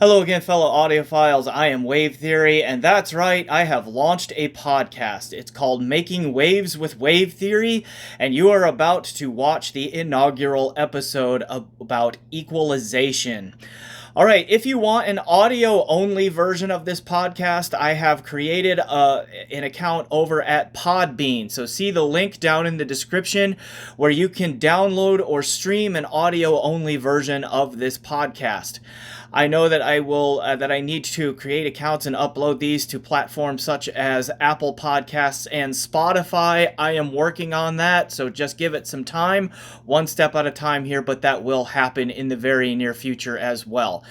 Hello again, fellow audiophiles. I am WaveTheory, and that's right, I have launched a podcast. It's called Making Waves with WaveTheory, and you are about to watch the inaugural episode about equalization. All right, if you want an audio-only version of this podcast, I have created an account over at Podbean. So see the link down in the description where you can download or stream an audio-only version of this podcast. I know that I need to create accounts and upload these to platforms such as Apple Podcasts and Spotify. I am working on that, so just give it some time, one step at a time here, but that will happen in the very near future as well.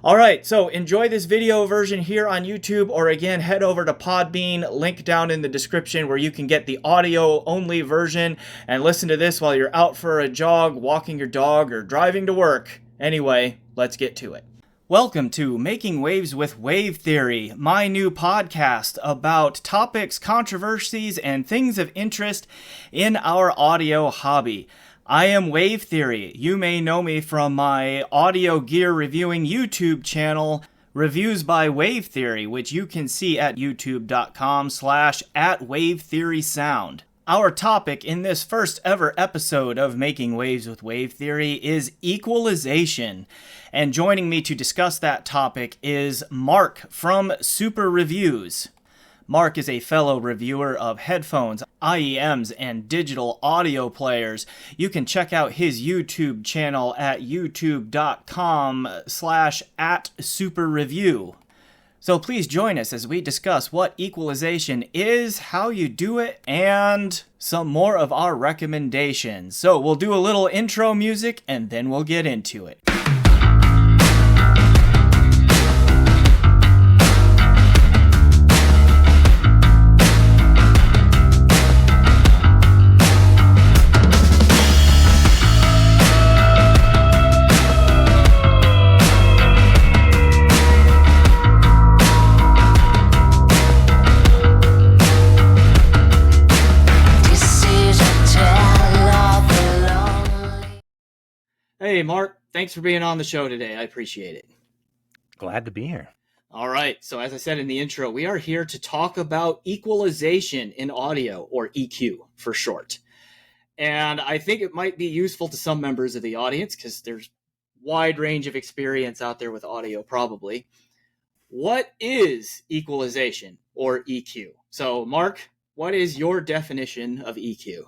All right, so enjoy this video version here on YouTube, or again, head over to Podbean, link down in the description where you can get the audio-only version and listen to this while you're out for a jog, walking your dog, or driving to work. Anyway, let's get to it. Welcome to Making Waves with WaveTheory, my new podcast about topics, controversies, and things of interest in our audio hobby. I am WaveTheory. You may know me from my audio gear reviewing YouTube channel, Reviews by WaveTheory, which you can see at youtube.com/@WaveTheorySound. Our topic in this first ever episode of Making Waves with WaveTheory is equalization. And joining me to discuss that topic is Mark from Super Reviews. Mark is a fellow reviewer of headphones, IEMs, and digital audio players. You can check out his YouTube channel at youtube.com/@superreview. So please join us as we discuss what equalization is, how you do it, and some more of our recommendations. So we'll do a little intro music and then we'll get into it. Hey, Mark, thanks for being on the show today. I appreciate it. Glad to be here. All right, so as I said in the intro, we are here to talk about equalization in audio, or EQ for short. And I think it might be useful to some members of the audience because there's wide range of experience out there with audio probably. What is equalization, or EQ? So, Mark, what is your definition of EQ?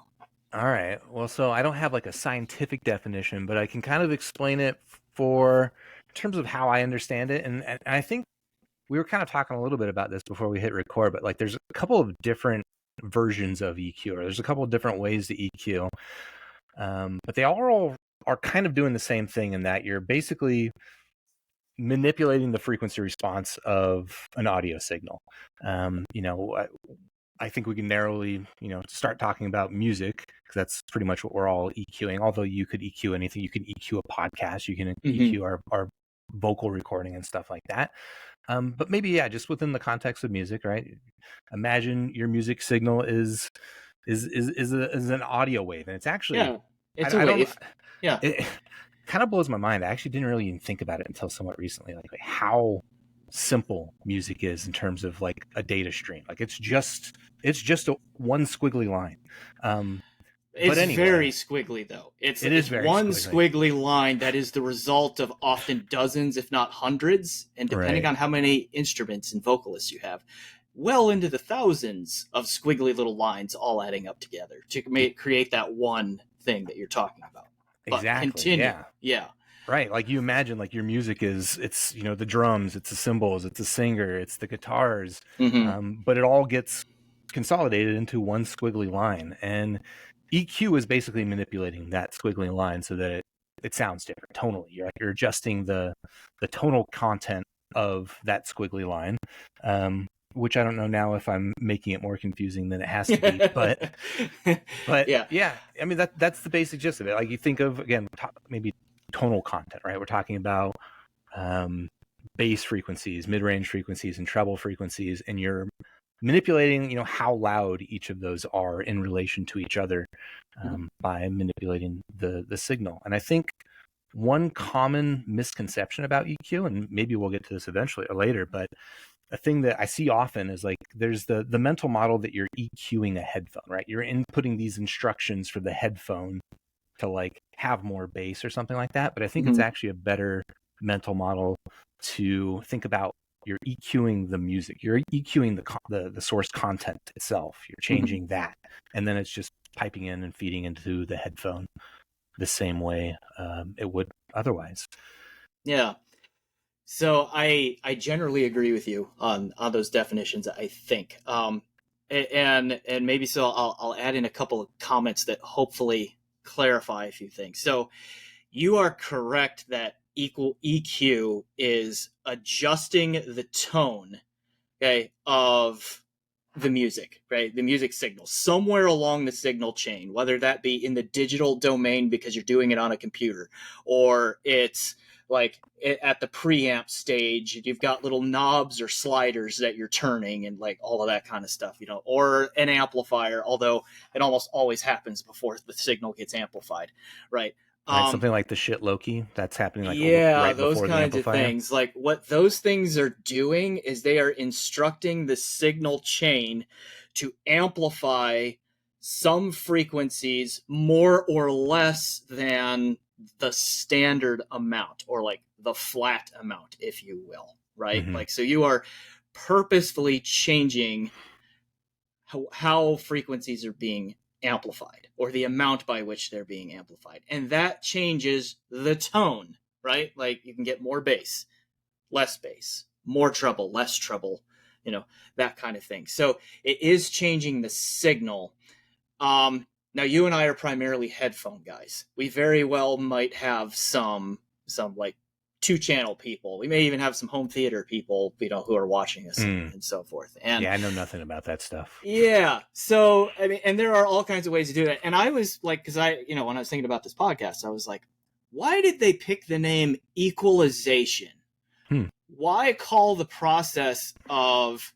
All right. Well, so I don't have like a scientific definition, but I can kind of explain it in terms of how I understand it. And I think we were kind of talking a little bit about this before we hit record, but like there's a couple of different versions of EQ, or there's a couple of different ways to EQ. But they all are kind of doing the same thing in that you're basically manipulating the frequency response of an audio signal. I think we can narrowly, start talking about music because that's pretty much what we're all EQing. Although you could EQ anything, you can EQ a podcast, you can EQ our vocal recording and stuff like that. But maybe, just within the context of music, right? Imagine your music signal is an audio wave, and it's actually it's a wave. It kind of blows my mind. I actually didn't really even think about it until somewhat recently, like how simple music is in terms of like a data stream. Like it's just one squiggly line. It's very squiggly though. It is very one squiggly line that is the result of often dozens, if not hundreds, and depending on how many instruments and vocalists you have, well into the thousands of squiggly little lines all adding up together to create that one thing that you're talking about. But exactly. Continue. Yeah. Right. Like you imagine like your music it's the drums, it's the cymbals, it's the singer, it's the guitars, but it all gets consolidated into one squiggly line. And EQ is basically manipulating that squiggly line so that it sounds different tonally. You're adjusting the tonal content of that squiggly line, which I don't know now if I'm making it more confusing than it has to be, but yeah. I mean, that's the basic gist of it. Like you think of, again, maybe tonal content, right? We're talking about bass frequencies, mid-range frequencies, and treble frequencies, and you're manipulating, how loud each of those are in relation to each other by manipulating the signal. And I think one common misconception about EQ, and maybe we'll get to this eventually or later, but a thing that I see often is like there's the mental model that you're EQing a headphone, right? You're inputting these instructions for the headphone to like have more bass or something like that. But I think it's actually a better mental model to think about you're EQing the music, you're EQing the source content itself, you're changing that, and then it's just piping in and feeding into the headphone the same way it would otherwise. Yeah. So I generally agree with you on those definitions, I think. And maybe so I'll add in a couple of comments that hopefully clarify a few things. So you are correct that EQ is adjusting the tone, okay, of the music, right? The music signal somewhere along the signal chain, whether that be in the digital domain because you're doing it on a computer, or it's like at the preamp stage, you've got little knobs or sliders that you're turning and like all of that kind of stuff, or an amplifier, although it almost always happens before the signal gets amplified, right? Right, something like the shit Loki that's happening like yeah, right those before the kinds of amplifier. things. Like what those things are doing is they are instructing the signal chain to amplify some frequencies more or less than the standard amount, or like the flat amount, if you will, right? Like, so you are purposefully changing how frequencies are being amplified, or the amount by which they're being amplified. And that changes the tone, right? Like you can get more bass, less bass, more treble, less treble, that kind of thing. So it is changing the signal. Now you and I are primarily headphone guys. We very well might have some like 2-channel people. We may even have some home theater people, who are watching us and so forth. And yeah, I know nothing about that stuff. Yeah. So, I mean, and there are all kinds of ways to do that. And I was like, because when I was thinking about this podcast, I was like, why did they pick the name Equalization? Why call the process of,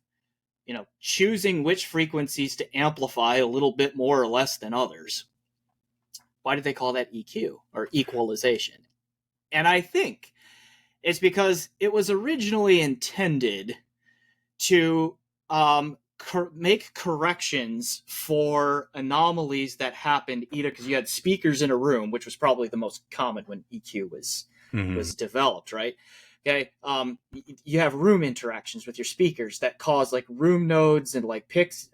choosing which frequencies to amplify a little bit more or less than others? Why did they call that EQ or equalization? And I think it's because it was originally intended to make corrections for anomalies that happened either because you had speakers in a room, which was probably the most common when EQ was developed, right? Okay, you have room interactions with your speakers that cause like room nodes and like peaks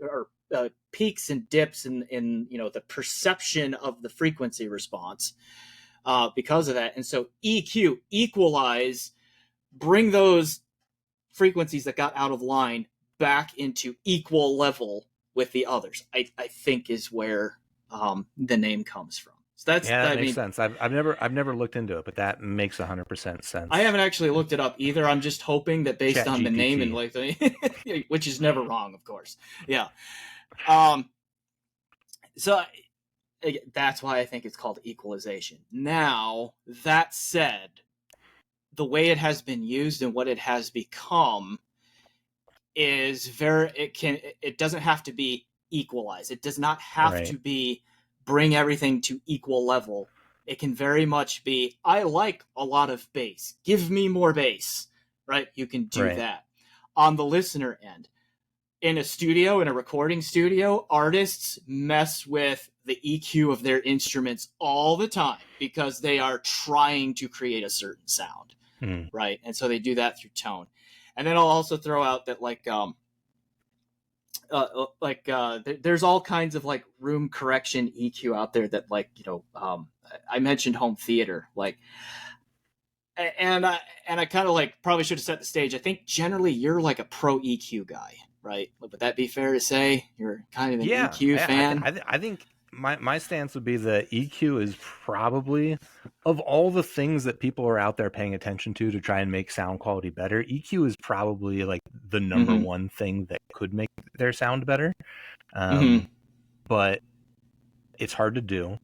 and dips in the perception of the frequency response because of that. And so EQ, equalize, bring those frequencies that got out of line back into equal level with the others, I think is where the name comes from. So that makes sense. I've never looked into it, but that makes 100% sense. I haven't actually looked it up either. I'm just hoping that based on the name and like which is never wrong, of course. Yeah. So that's why I think it's called equalization. Now, that said, the way it has been used and what it has become is it doesn't have to be equalized. It does not have to be bring everything to equal level. It can very much be, I like a lot of bass, give me more bass, right? You can do that. On the listener end, in a recording studio, artists mess with the EQ of their instruments all the time because they are trying to create a certain sound, right? And so they do that through tone. And then I'll also throw out that there's all kinds of like room correction EQ out there that I mentioned home theater, and I kind of like probably should have set the stage. I think generally you're like a pro EQ guy, right? Would that be fair to say? You're kind of an EQ fan? I think my stance would be that EQ is probably, of all the things that people are out there paying attention to try and make sound quality better, EQ is probably like the number one thing that could make their sound better. But it's hard to do.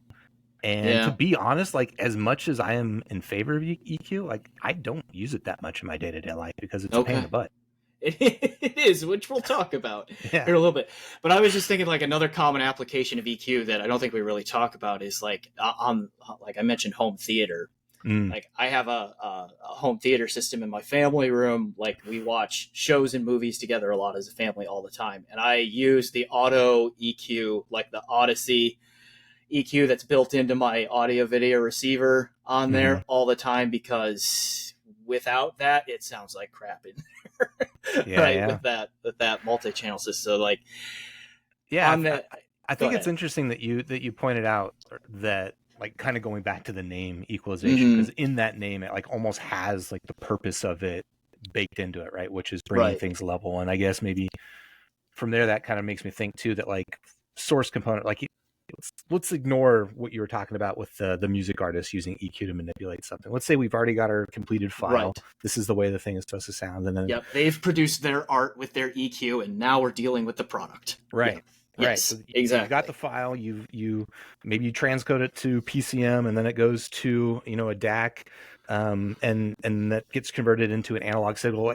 And to be honest, like as much as I am in favor of EQ, like I don't use it that much in my day-to-day life because it's a pain in the butt. It is, which we'll talk about here a little bit. But I was just thinking like another common application of EQ that I don't think we really talk about is like like I mentioned home theater. Like I have a home theater system in my family room. Like we watch shows and movies together a lot as a family all the time. And I use the auto EQ, like the Odyssey EQ that's built into my audio video receiver on there all the time, because without that, it sounds like crap in there. Right. With that multi-channel system. So like, I think it's interesting that you pointed out that, like, kind of going back to the name Equalization, because in that name it like almost has like the purpose of it baked into it, right? Which is bringing things level. And I guess maybe from there that kind of makes me think too that like source component, like let's ignore what you were talking about with the music artist using EQ to manipulate something. Let's say we've already got our completed file. This is the way the thing is supposed to sound, and then they've produced their art with their EQ, and now we're dealing with the product. Right. Yes, so exactly. You've got the file. You maybe you transcode it to PCM, and then it goes to a DAC, and that gets converted into an analog signal.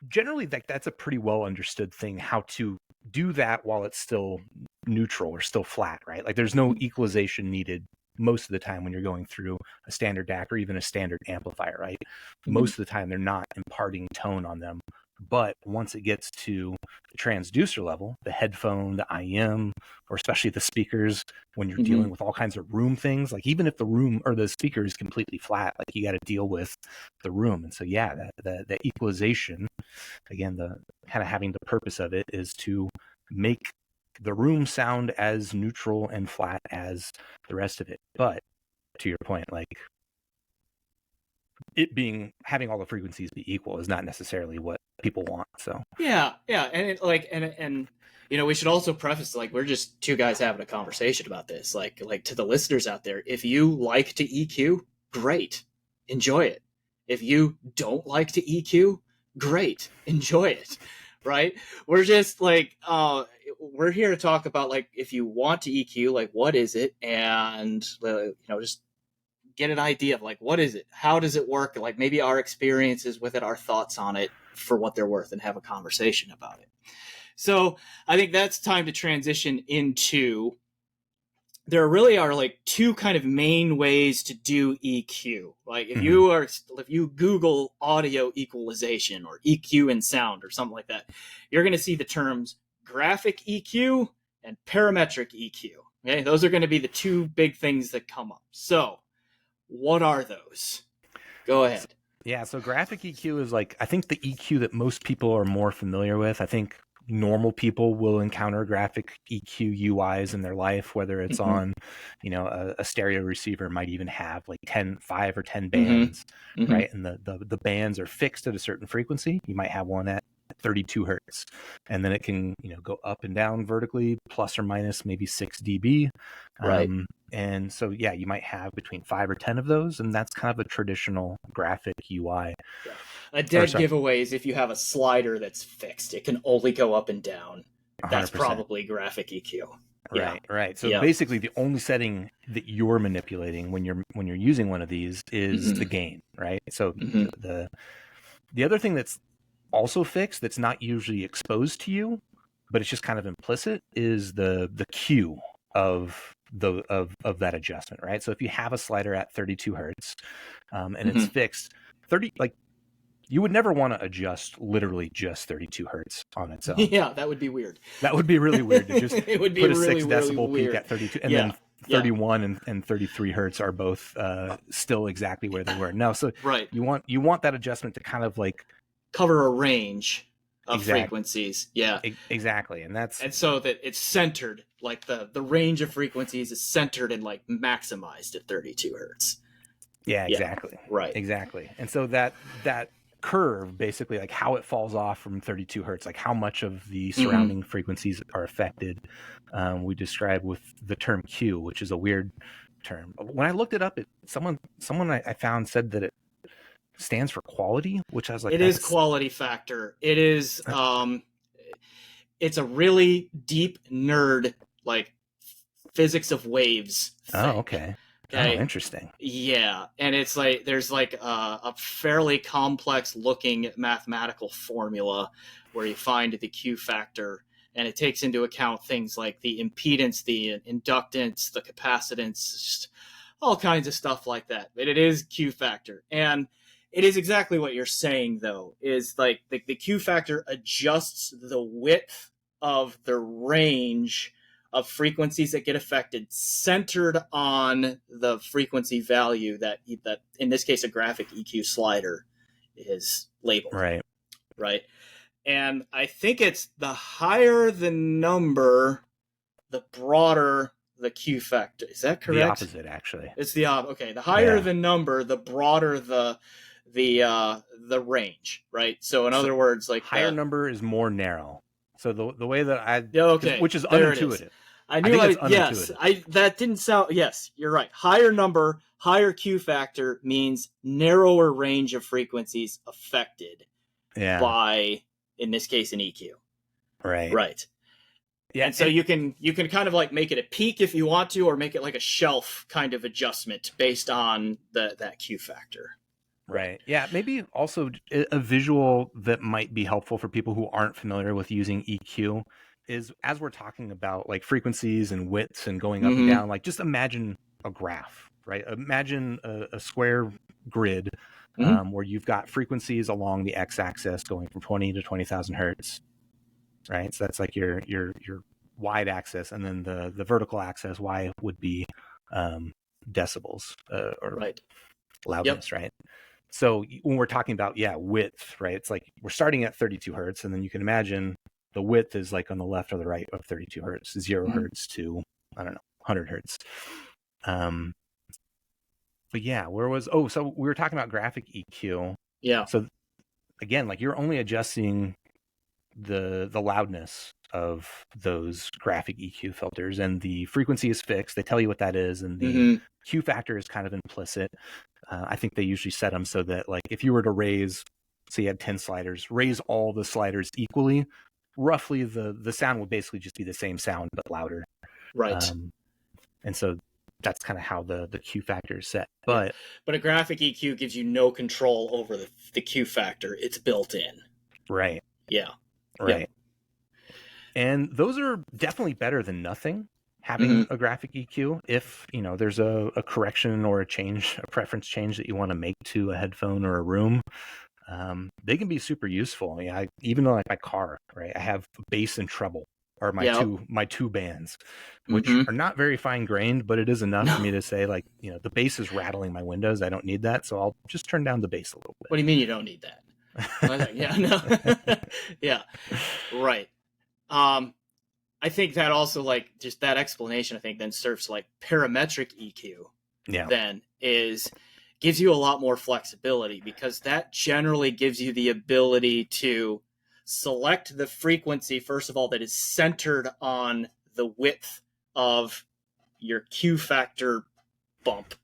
Generally, that's a pretty well understood thing, how to do that while it's still neutral or still flat, right? Like there's no equalization needed most of the time when you're going through a standard DAC or even a standard amplifier, right? Most of the time they're not imparting tone on them. But once it gets to the transducer level, the headphone, the IM, or especially the speakers, when you're dealing with all kinds of room things, like even if the room or the speaker is completely flat, like you got to deal with the room. And so, the equalization, again, the kind of having the purpose of it is to make the room sound as neutral and flat as the rest of it. But to your point, like it having all the frequencies be equal is not necessarily what people want. So and we should also preface, like, we're just two guys having a conversation about this. Like to the listeners out there, if you like to EQ, great, enjoy it. If you don't like to EQ, great, enjoy it. Right? We're just like we're here to talk about, like, if you want to EQ, like, what is it, and just get an idea of, like, what is it, how does it work, like maybe our experiences with it, our thoughts on it for what they're worth, and have a conversation about it. So I think that's time to transition into, there really are like two kind of main ways to do EQ. Like if you Google audio equalization or EQ in sound or something like that, you're going to see the terms graphic EQ and parametric EQ. Okay, those are going to be the two big things that come up. So what are those? Go ahead. Yeah, so graphic EQ is, like, I think the EQ that most people are more familiar with. I think normal people will encounter graphic EQ UIs in their life, whether it's on, a stereo receiver might even have like 5 or 10 bands, right? And the bands are fixed at a certain frequency. You might have one at 32 hertz, and then it can go up and down vertically, plus or minus maybe 6 dB, right? And so you might have between 5 or 10 of those, and that's kind of a traditional graphic UI. A dead giveaway is if you have a slider that's fixed, it can only go up and down. 100%. That's probably graphic EQ. Right. So basically, the only setting that you're manipulating when you're using one of these is the gain, right? So the other thing that's also fixed, that's not usually exposed to you, but it's just kind of implicit, is the Q of that adjustment, right? So if you have a slider at 32 hertz and it's fixed 30, like, you would never want to adjust literally just 32 hertz on its own. Yeah, that would be weird. That would be really weird to just it would be put really, a 6 decibel really peak at 32, and then 31 and 33 hertz are both still exactly where they were. No, so you want that adjustment to kind of like cover a range of frequencies. Yeah, exactly. And so that it's centered, like the range of frequencies is centered and like maximized at 32 hertz. Yeah, exactly. Right. Exactly. And so that curve, basically, like how it falls off from 32 hertz, like how much of the surrounding frequencies are affected, we describe with the term Q, which is a weird term. When I looked it up, someone I found said that it stands for quality, which I was like, it is quality factor. It is it's a really deep nerd, like, physics of waves thing. Oh, okay. Oh, interesting. Yeah, and it's like there's like a fairly complex looking mathematical formula where you find the Q factor, and it takes into account things like the impedance, the inductance, the capacitance, just all kinds of stuff like that. But it is Q factor. And it is exactly what you're saying, though, is like the Q factor adjusts the width of the range of frequencies that get affected, centered on the frequency value that in this case a graphic EQ slider is labeled. Right. And I think it's the higher the number, the broader the Q factor. Is that correct? The opposite, actually. It's the opposite. Okay. The higher the number, the broader the range, right? So in other words, like higher number is more narrow. So the way that which is there unintuitive. I knew it's unintuitive. Yes, that didn't sound. Yes, you're right. Higher number, higher Q factor means narrower range of frequencies affected by, in this case, an EQ. Right. Yeah. And so you can kind of like make it a peak if you want to, or make it like a shelf kind of adjustment based on that Q factor. Right. Yeah. Maybe also a visual that might be helpful for people who aren't familiar with using EQ is, as we're talking about like frequencies and widths and going up and down, like just imagine a graph, right? Imagine a square grid where you've got frequencies along the x-axis going from 20 to 20,000 hertz, right? So that's like your wide axis, and then the vertical axis, y, would be decibels or loudness, right? So when we're talking about width, right? It's like we're starting at 32 hertz, and then you can imagine the width is like on the left or the right of 32 hertz, 0 hertz to, I don't know, 100 hertz. But so we were talking about graphic EQ. Yeah. So again, like you're only adjusting the loudness of those graphic EQ filters, and the frequency is fixed. They tell you what that is, and the Q factor is kind of implicit. I think they usually set them so that, like, if you were to raise, say you had 10 sliders, raise all the sliders equally, roughly the sound would basically just be the same sound but louder. Right. And so that's kind of how the Q factor is set. But a graphic EQ gives you no control over the Q factor. It's built in. Right. Yeah. Right. Yeah. And those are definitely better than nothing, having a graphic EQ. If, there's a correction or a preference change that you want to make to a headphone or a room, they can be super useful. Even like my car, right? I have bass and treble are my two bands, which are not very fine grained, but it is enough for me to say, like, the bass is rattling my windows. I don't need that. So I'll just turn down the bass a little bit. What do you mean you don't need that? Yeah. Right. I think that also, like, just that explanation, I think then serves like parametric EQ. Then gives you a lot more flexibility, because that generally gives you the ability to select the frequency, first of all, that is centered on the width of your Q factor bump,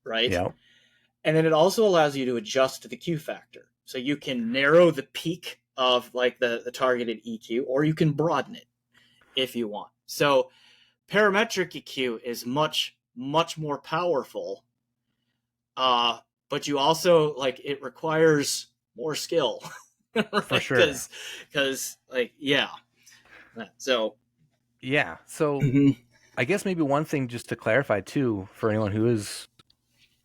right? Yeah. And then it also allows you to adjust the Q factor. So you can narrow the peak of like the targeted EQ, or you can broaden it if you want. So parametric EQ is much, much more powerful. But you also, like, it requires more skill. Right? For sure. Because So I guess maybe one thing just to clarify too, for anyone who is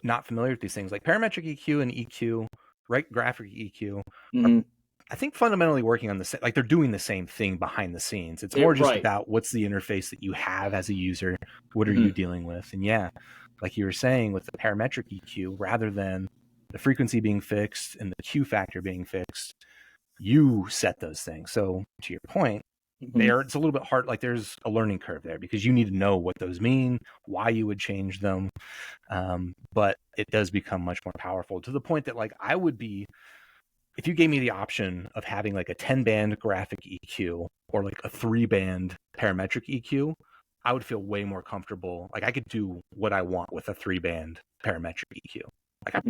not familiar with these things, like parametric EQ and EQ, right? Graphic EQ, are, I think, fundamentally working on the same, like they're doing the same thing behind the scenes. It's more just about what's the interface that you have as a user. What are you dealing with? And like you were saying, with the parametric EQ, rather than the frequency being fixed and the Q factor being fixed, you set those things. So to your point, it's a little bit hard. Like there's a learning curve there, because you need to know what those mean, why you would change them. But it does become much more powerful, to the point that, like, I would be, if you gave me the option of having like a 10-band graphic EQ or like a 3-band parametric EQ, I would feel way more comfortable. Like I could do what I want with a 3-band parametric EQ. Like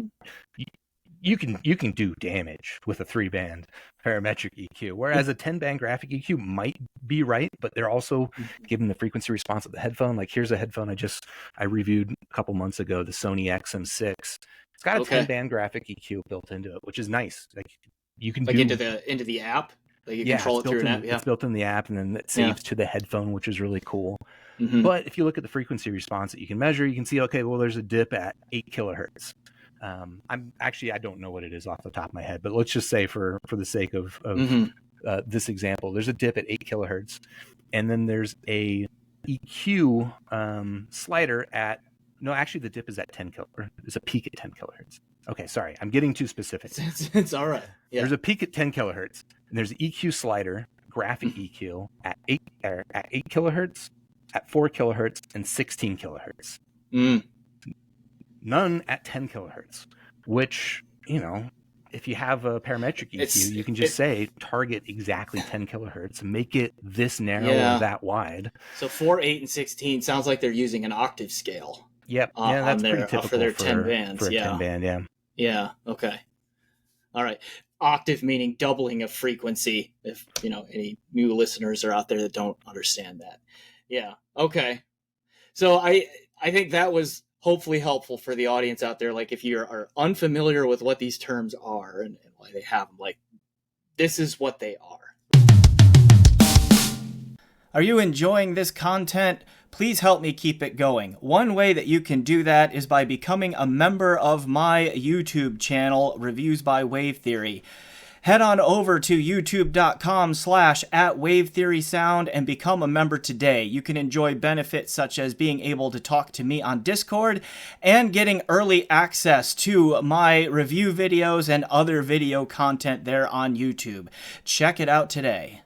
you can do damage with a 3-band parametric EQ, whereas a 10-band graphic EQ might be right, but they're also giving the frequency response of the headphone. Like here's a headphone I reviewed a couple months ago, the Sony XM6. It's got a 10-band graphic EQ built into it, which is nice. Like you can into the app. Like you control it through an app. Yeah, it's built in the app, and then it saves to the headphone, which is really cool. But if you look at the frequency response that you can measure, you can see, okay, well, there's a dip at 8 kilohertz. I don't know what it is off the top of my head, but let's just say for the sake of this example, there's a dip at 8 kilohertz, and then there's a EQ slider at, no, actually the dip is at 10 kilohertz. There's a peak at 10 kilohertz. Okay, sorry, I'm getting too specific. It's all right. Yeah. There's a peak at 10 kilohertz, and there's an EQ slider, graphic EQ, at 8 kilohertz, at 4 kilohertz, and 16 kilohertz. None at 10 kilohertz, which, if you have a parametric EQ, you can just say target exactly 10 kilohertz, make it this narrow or that wide. So 4, 8, and 16 sounds like they're using an octave scale. Yep. Yeah, that's pretty typical for their 10 bands. For a 10 band, yeah. Yeah. Okay. All right. Octave meaning doubling of frequency. If any new listeners are out there that don't understand that. Yeah. Okay. So I think that was hopefully helpful for the audience out there. Like if you are unfamiliar with what these terms are and why they have them, like this is what they are. Are you enjoying this content? Please help me keep it going. One way that you can do that is by becoming a member of my YouTube channel, Reviews by WaveTheory. Head on over to youtube.com/@WaveTheorySound and become a member today. You can enjoy benefits such as being able to talk to me on Discord and getting early access to my review videos and other video content there on YouTube. Check it out today.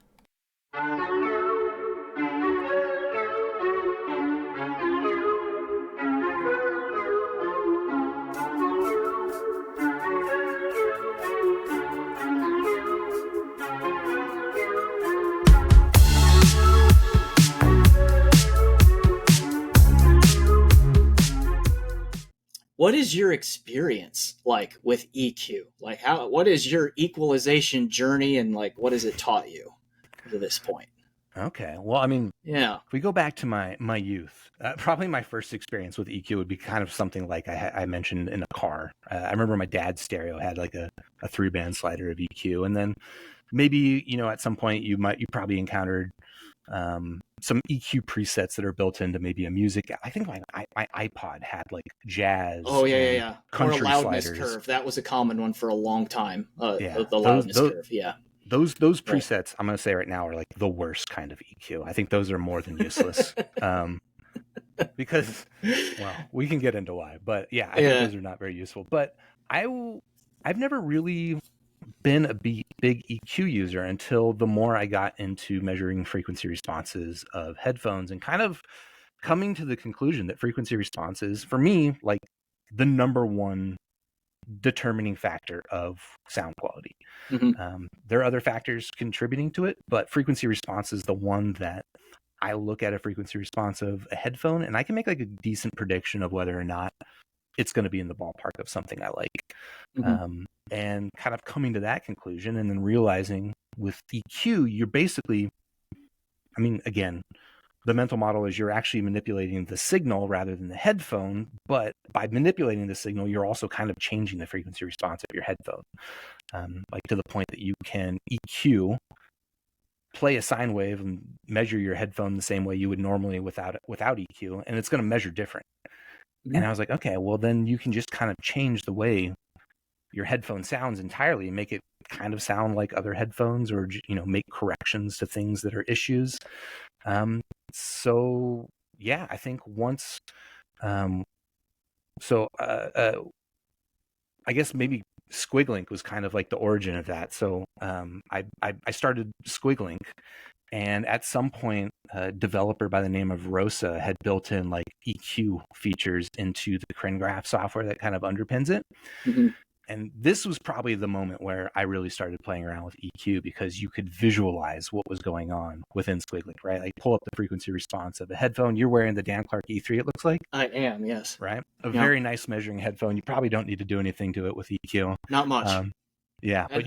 What is your experience like with EQ? Like what is your equalization journey and like what has it taught you to this point? Okay. Well, I mean, if we go back to my youth, probably my first experience with EQ would be kind of something like I mentioned in a car. I remember my dad's stereo had like a 3-band slider of EQ, and then maybe, at some point you probably encountered some EQ presets that are built into maybe a music. I think my iPod had like jazz. Oh yeah. Country or a loudness sliders. Curve. That was a common one for a long time. The loudness curve. Yeah. Those presets, I'm going to say right now, are like the worst kind of EQ. I think those are more than useless. Because, well, we can get into why, but I think those are not very useful. But I've never really been a big EQ user until the more I got into measuring frequency responses of headphones and kind of coming to the conclusion that frequency responses, for me, like the number one determining factor of sound quality. There are other factors contributing to it, but frequency response is the one that I look at a frequency response of a headphone and I can make like a decent prediction of whether or not it's going to be in the ballpark of something I like. And kind of coming to that conclusion and then realizing with EQ, you're basically, again, the mental model is you're actually manipulating the signal rather than the headphone, but by manipulating the signal, you're also kind of changing the frequency response of your headphone. Like to the point that you can EQ, play a sine wave and measure your headphone the same way you would normally without EQ, and it's going to measure different. And I was like, okay, well then you can just kind of change the way your headphone sounds entirely and make it kind of sound like other headphones, or make corrections to things that are issues. So yeah, I think once, I guess maybe Squiglink was kind of like the origin of that. So I started Squiglink, and at some point, a developer by the name of Rosa had built in like EQ features into the CrinGraph software that kind of underpins it. And this was probably the moment where I really started playing around with EQ, because you could visualize what was going on within Squiglink, right? Like pull up the frequency response of a headphone. You're wearing the Dan Clark E3, it looks like. I am, yes. Right? Very nice measuring headphone. You probably don't need to do anything to it with EQ. Not much. But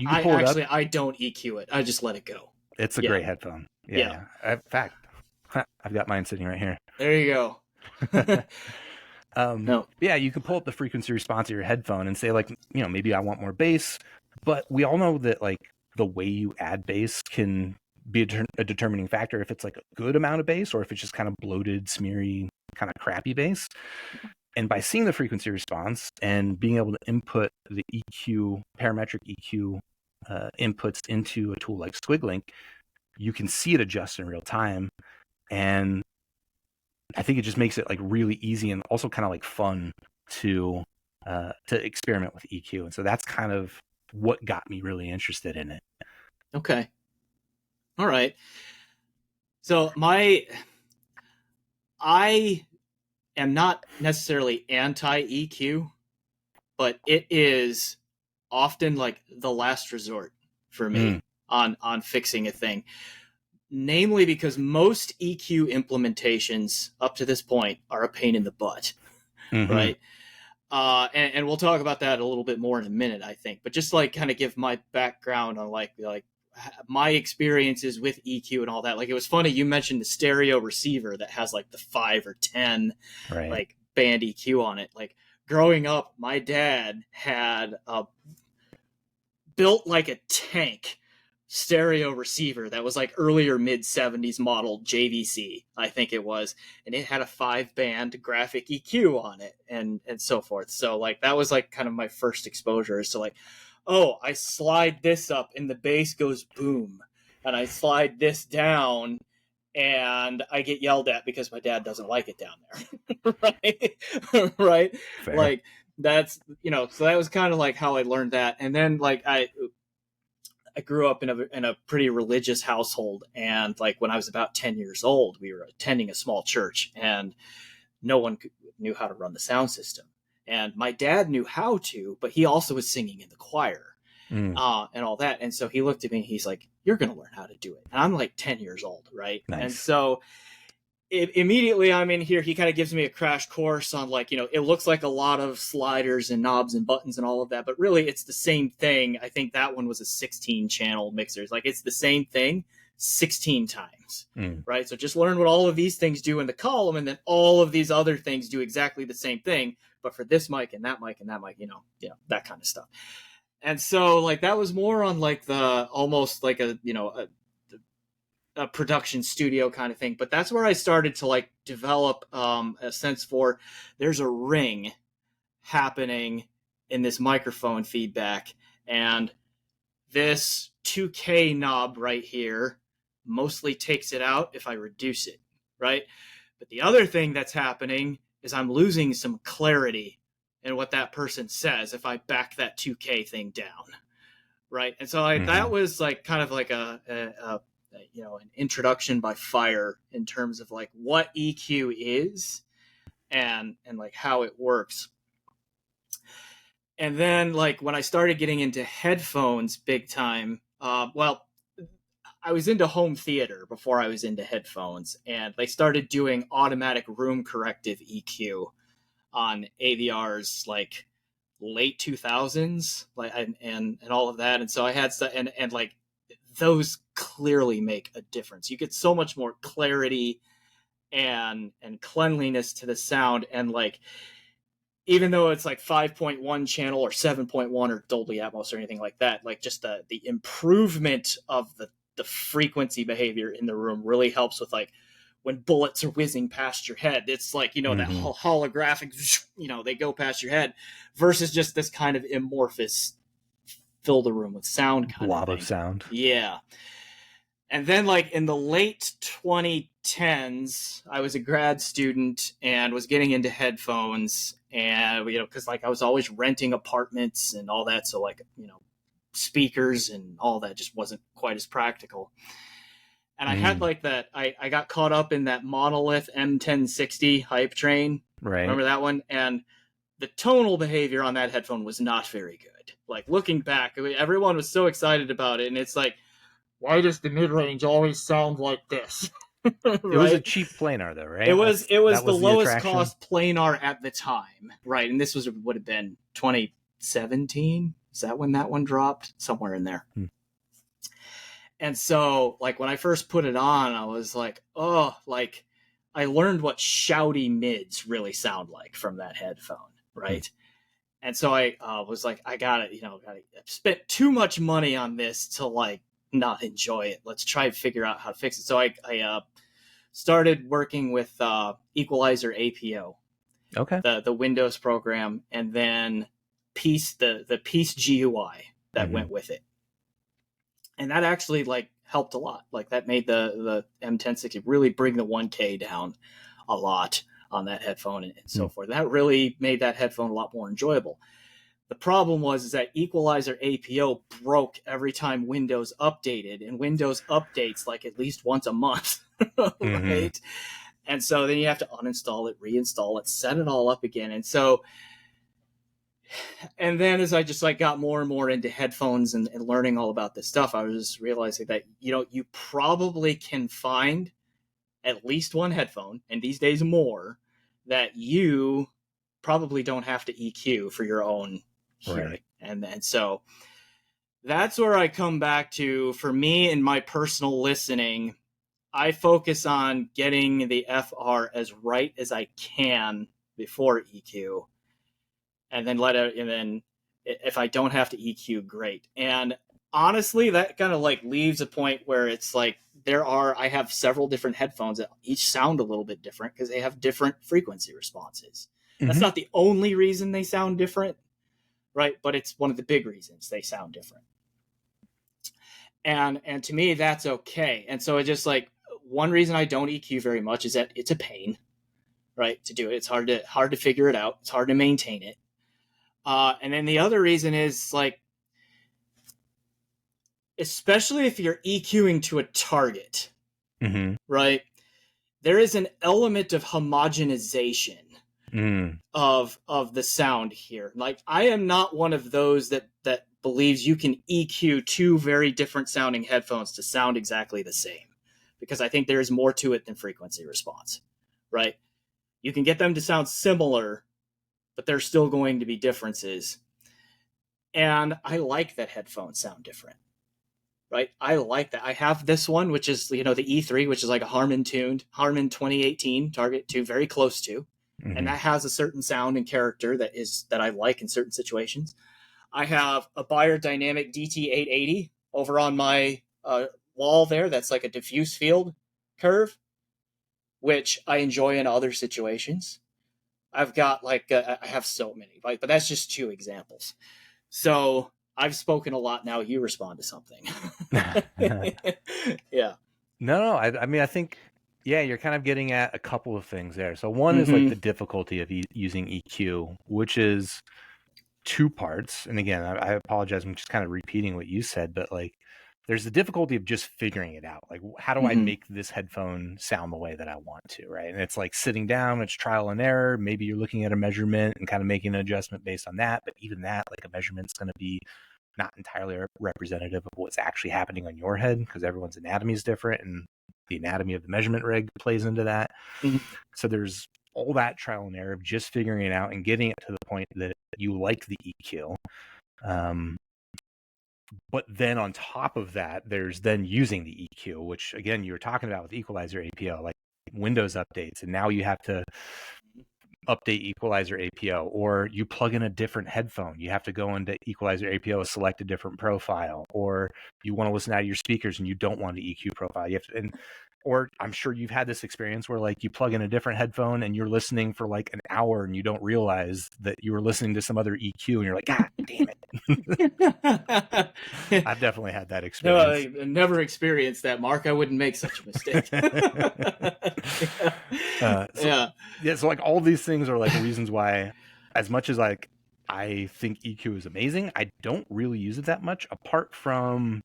you can pull it up. I don't EQ it. I just let it go. It's a great headphone. Yeah. In fact, I've got mine sitting right here. There you go. You can pull up the frequency response of your headphone and say like, maybe I want more bass, but we all know that like the way you add bass can be a determining factor if it's like a good amount of bass or if it's just kind of bloated, smeary, kind of crappy bass. And by seeing the frequency response and being able to input the EQ, parametric EQ inputs into a tool like SquigLink, you can see it adjust in real time. And I think it just makes it like really easy and also kind of like fun to experiment with EQ. And so that's kind of what got me really interested in it. Okay. All right. So I am not necessarily anti-EQ, but it is often like the last resort for me on fixing a thing. Namely because most EQ implementations up to this point are a pain in the butt, right? And we'll talk about that a little bit more in a minute, I think. But just like kind of give my background on like my experiences with EQ and all that. Like, it was funny, you mentioned the stereo receiver that has like the 5 or 10 like band EQ on it. Like, growing up, my dad had built like a tank stereo receiver that was like earlier mid 70s model JVC, I think it was, and it had a 5-band graphic EQ on it and so forth. So like that was like kind of my first exposure as to like, oh, I slide this up and the bass goes boom, and I slide this down and I get yelled at because my dad doesn't like it down there. Right? Right? Fair. Like, that's, so that was kind of like how I learned that. And then like I grew up in a pretty religious household, and like when I was about 10 years old, we were attending a small church, and no one knew how to run the sound system. And my dad knew how to, but he also was singing in the choir and all that. And so he looked at me and he's like, "You're going to learn how to do it." And I'm like 10 years old, right? Nice. And so immediately I'm in here, he kind of gives me a crash course on like, it looks like a lot of sliders and knobs and buttons and all of that, but really it's the same thing. I think that one was a 16 channel mixer. Like, it's the same thing 16 times, right? So just learn what all of these things do in the column, and then all of these other things do exactly the same thing, but for this mic and that mic and that mic, that kind of stuff. And so like that was more on like the almost like a production studio kind of thing. But that's where I started to like develop a sense for there's a ring happening in this microphone feedback, and this 2K knob right here mostly takes it out if I reduce it, right? But the other thing that's happening is I'm losing some clarity in what that person says if I back that 2K thing down, right? And so like that was like kind of like an introduction by fire in terms of like what EQ is and like how it works. And then like when I started getting into headphones big time, I was into home theater before I was into headphones, and they started doing automatic room corrective EQ on AVRs like late 2000s, like and all of that. And so I had and like those clearly make a difference. You get so much more clarity and cleanliness to the sound, and like even though it's like 5.1 channel or 7.1 or Dolby Atmos or anything like that, like just the improvement of the frequency behavior in the room really helps with like when bullets are whizzing past your head. It's like, that holographic, they go past your head versus just this kind of amorphous fill the room with sound kind blob of of sound. Yeah. And then like in the late 2010s, I was a grad student and was getting into headphones, and because like I was always renting apartments and all that, so like speakers and all that just wasn't quite as practical. And I had like that, I got caught up in that monolith M1060 hype train. Right. Remember that one? And the tonal behavior on that headphone was not very good. Like looking back, everyone was so excited about it, and it's like, why does the mid-range always sound like this? Right? It was a cheap planar though, right? It was the lowest cost planar at the time, right? And this would have been 2017. Is that when that one dropped? Somewhere in there. And so, like, when I first put it on, I was like, oh, like, I learned what shouty mids really sound like from that headphone, right? And so I was like, I got it, I spent too much money on this to, like, not enjoy it. Let's try and figure out how to fix it. So I started working with Equalizer APO, Okay. the Windows program, and then the Piece GUI that went with it, and that actually like helped a lot. Like that made the M1060 really bring the 1K down a lot on that headphone and so forth. That really made that headphone a lot more enjoyable. The problem was that Equalizer APO broke every time Windows updated, and Windows updates like at least once a month, right? And so then you have to uninstall it, reinstall it, set it all up again. And then as I just like got more and more into headphones and learning all about this stuff, I was just realizing that, you probably can find at least one headphone, and these days more, that you probably don't have to EQ for your own hearing. Right. And so that's where I come back to. For me, in my personal listening, I focus on getting the FR as right as I can before EQ, and then if I don't have to EQ, great. And honestly, that kind of like leaves a point where it's like I have several different headphones that each sound a little bit different because they have different frequency responses. That's not the only reason they sound different, right? But it's one of the big reasons they sound different. And to me, that's okay. And so it just like, one reason I don't EQ very much is that it's a pain, right, to do it. It's hard to figure it out. It's hard to maintain it. And then the other reason is like, especially if you're EQing to a target, right? There is an element of homogenization of the sound here. Like, I am not one of those that believes you can EQ two very different sounding headphones to sound exactly the same, because I think there is more to it than frequency response, right? You can get them to sound similar, but there's still going to be differences. And I like that headphones sound different, right? I like that. I have this one, which is, the E3, which is like a Harman 2018 Target 2, very close to. And that has a certain sound and character that I like in certain situations. I have a Beyerdynamic DT880 over on my wall there. That's like a diffuse field curve, which I enjoy in other situations. I've got I have so many, right? But that's just two examples. So I've spoken a lot now. You respond to something. Yeah. No. I mean, I think, yeah, you're kind of getting at a couple of things there. So one is like the difficulty of using EQ, which is two parts. And again, I apologize, I'm just kind of repeating what you said, but like, there's the difficulty of just figuring it out. Like, how do I make this headphone sound the way that I want to, right? And it's like sitting down, it's trial and error. Maybe you're looking at a measurement and kind of making an adjustment based on that. But even that, like, a measurement's going to be not entirely representative of what's actually happening on your head, because everyone's anatomy is different, and the anatomy of the measurement rig plays into that. So there's all that trial and error of just figuring it out and getting it to the point that you like the EQ. But then on top of that, there's then using the EQ, which again, you were talking about with Equalizer APO, like Windows updates, and now you have to update Equalizer APO, or you plug in a different headphone. You have to go into Equalizer APO, select a different profile, or you want to listen out of your speakers and you don't want an EQ profile. You have to, or I'm sure you've had this experience where like you plug in a different headphone and you're listening for like an hour and you don't realize that you were listening to some other EQ and you're like, God damn it. I've definitely had that experience. No, I never experienced that, Mark. I wouldn't make such a mistake. So like all these things are like reasons why, as much as like I think EQ is amazing, I don't really use it that much, apart from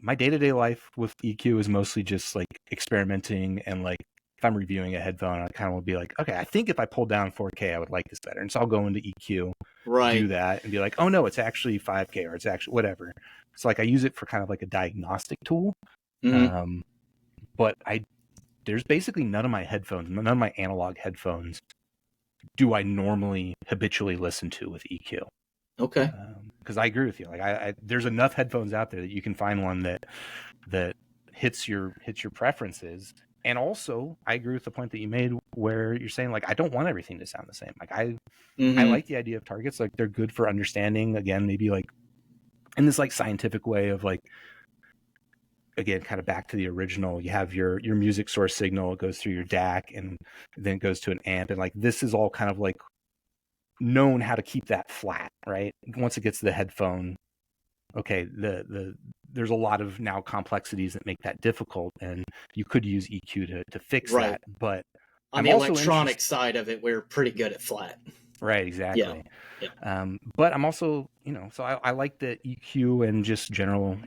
my day-to-day life with EQ is mostly just like experimenting, and like if I'm reviewing a headphone, I kind of will be like, okay, I think if I pulled down 4K, I would like this better. And so I'll go into EQ, do that, and be like, oh no, it's actually 5K, or it's actually whatever. So like I use it for kind of like a diagnostic tool. But there's basically none of my analog headphones do I normally habitually listen to with EQ. Okay. Because I agree with you. Like there's enough headphones out there that you can find one that hits your preferences. And also, I agree with the point that you made where you're saying like I don't want everything to sound the same. Like I like the idea of targets. Like they're good for understanding. Again, maybe like in this like scientific way of like again, kind of back to the original, you have your music source signal, it goes through your DAC and then it goes to an amp. And like, this is all kind of like known how to keep that flat, right? Once it gets to the headphone, okay, there's a lot of now complexities that make that difficult, and you could use EQ to fix that. But on the electronic side of it, we're pretty good at flat. Right, exactly. But I'm also, so I like that EQ and just general,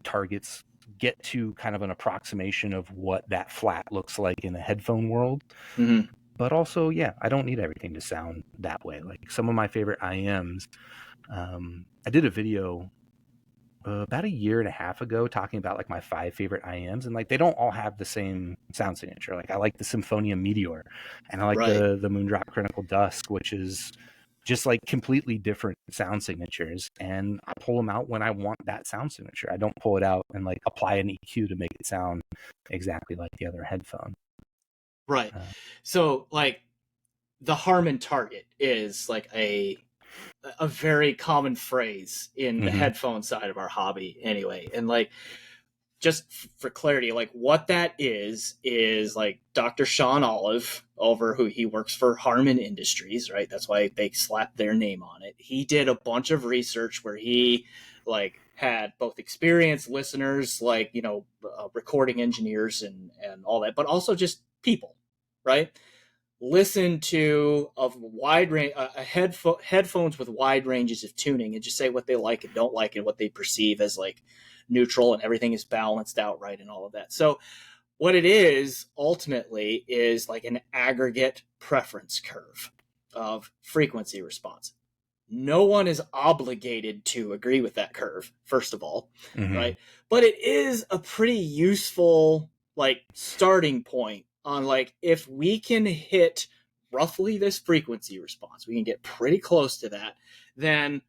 targets get to kind of an approximation of what that flat looks like in a headphone world. Mm-hmm. But also, I don't need everything to sound that way. Like some of my favorite IMs, I did a video about a year and a half ago talking about like my 5 favorite IMs, and like they don't all have the same sound signature. Like I like the Symphonia Meteor, and I like the Moondrop Critical Dusk, which is just like completely different sound signatures, and I pull them out when I want that sound signature. I don't pull it out and like apply an EQ to make it sound exactly like the other headphone. Right. So like the Harman target is like a very common phrase in the headphone side of our hobby anyway. And like, just for clarity, like what that is like Dr. Sean Olive he works for Harman Industries, right? That's why they slapped their name on it. He did a bunch of research where he like had both experienced listeners, like, recording engineers and all that, but also just people, right? Listen to a wide range, headphones with wide ranges of tuning, and just say what they like and don't like and what they perceive as like neutral, and everything is balanced out right and all of that. So what it is ultimately is like an aggregate preference curve of frequency response. No one is obligated to agree with that curve, first of all, right? But it is a pretty useful like starting point on like, if we can hit roughly this frequency response, we can get pretty close to that, then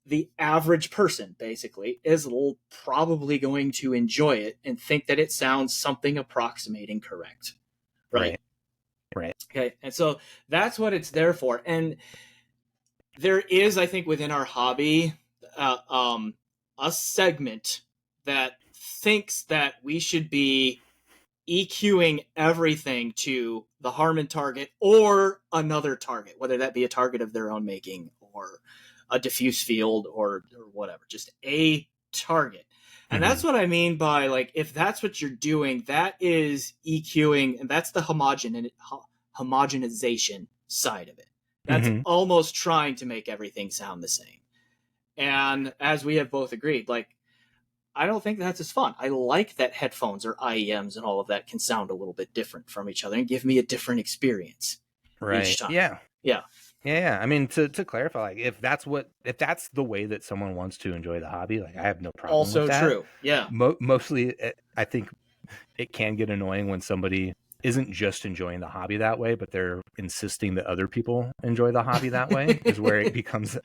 the average person basically is probably going to enjoy it and think that it sounds something approximating correct. Right. Okay. And so that's what it's there for. And there is, I think, within our hobby, a segment that thinks that we should be EQing everything to the Harman target or another target, whether that be a target of their own making or a diffuse field or whatever, just a target. And that's what I mean by like, if that's what you're doing, that is EQing, and that's the homogenization side of it. That's almost trying to make everything sound the same. And as we have both agreed, like, I don't think that's as fun. I like that headphones or IEMs and all of that can sound a little bit different from each other and give me a different experience each time. Yeah. I mean, to clarify, like if that's the way that someone wants to enjoy the hobby, like I have no problem also with that. True. Yeah. Mostly, I think it can get annoying when somebody isn't just enjoying the hobby that way, but they're insisting that other people enjoy the hobby that way, is where it becomes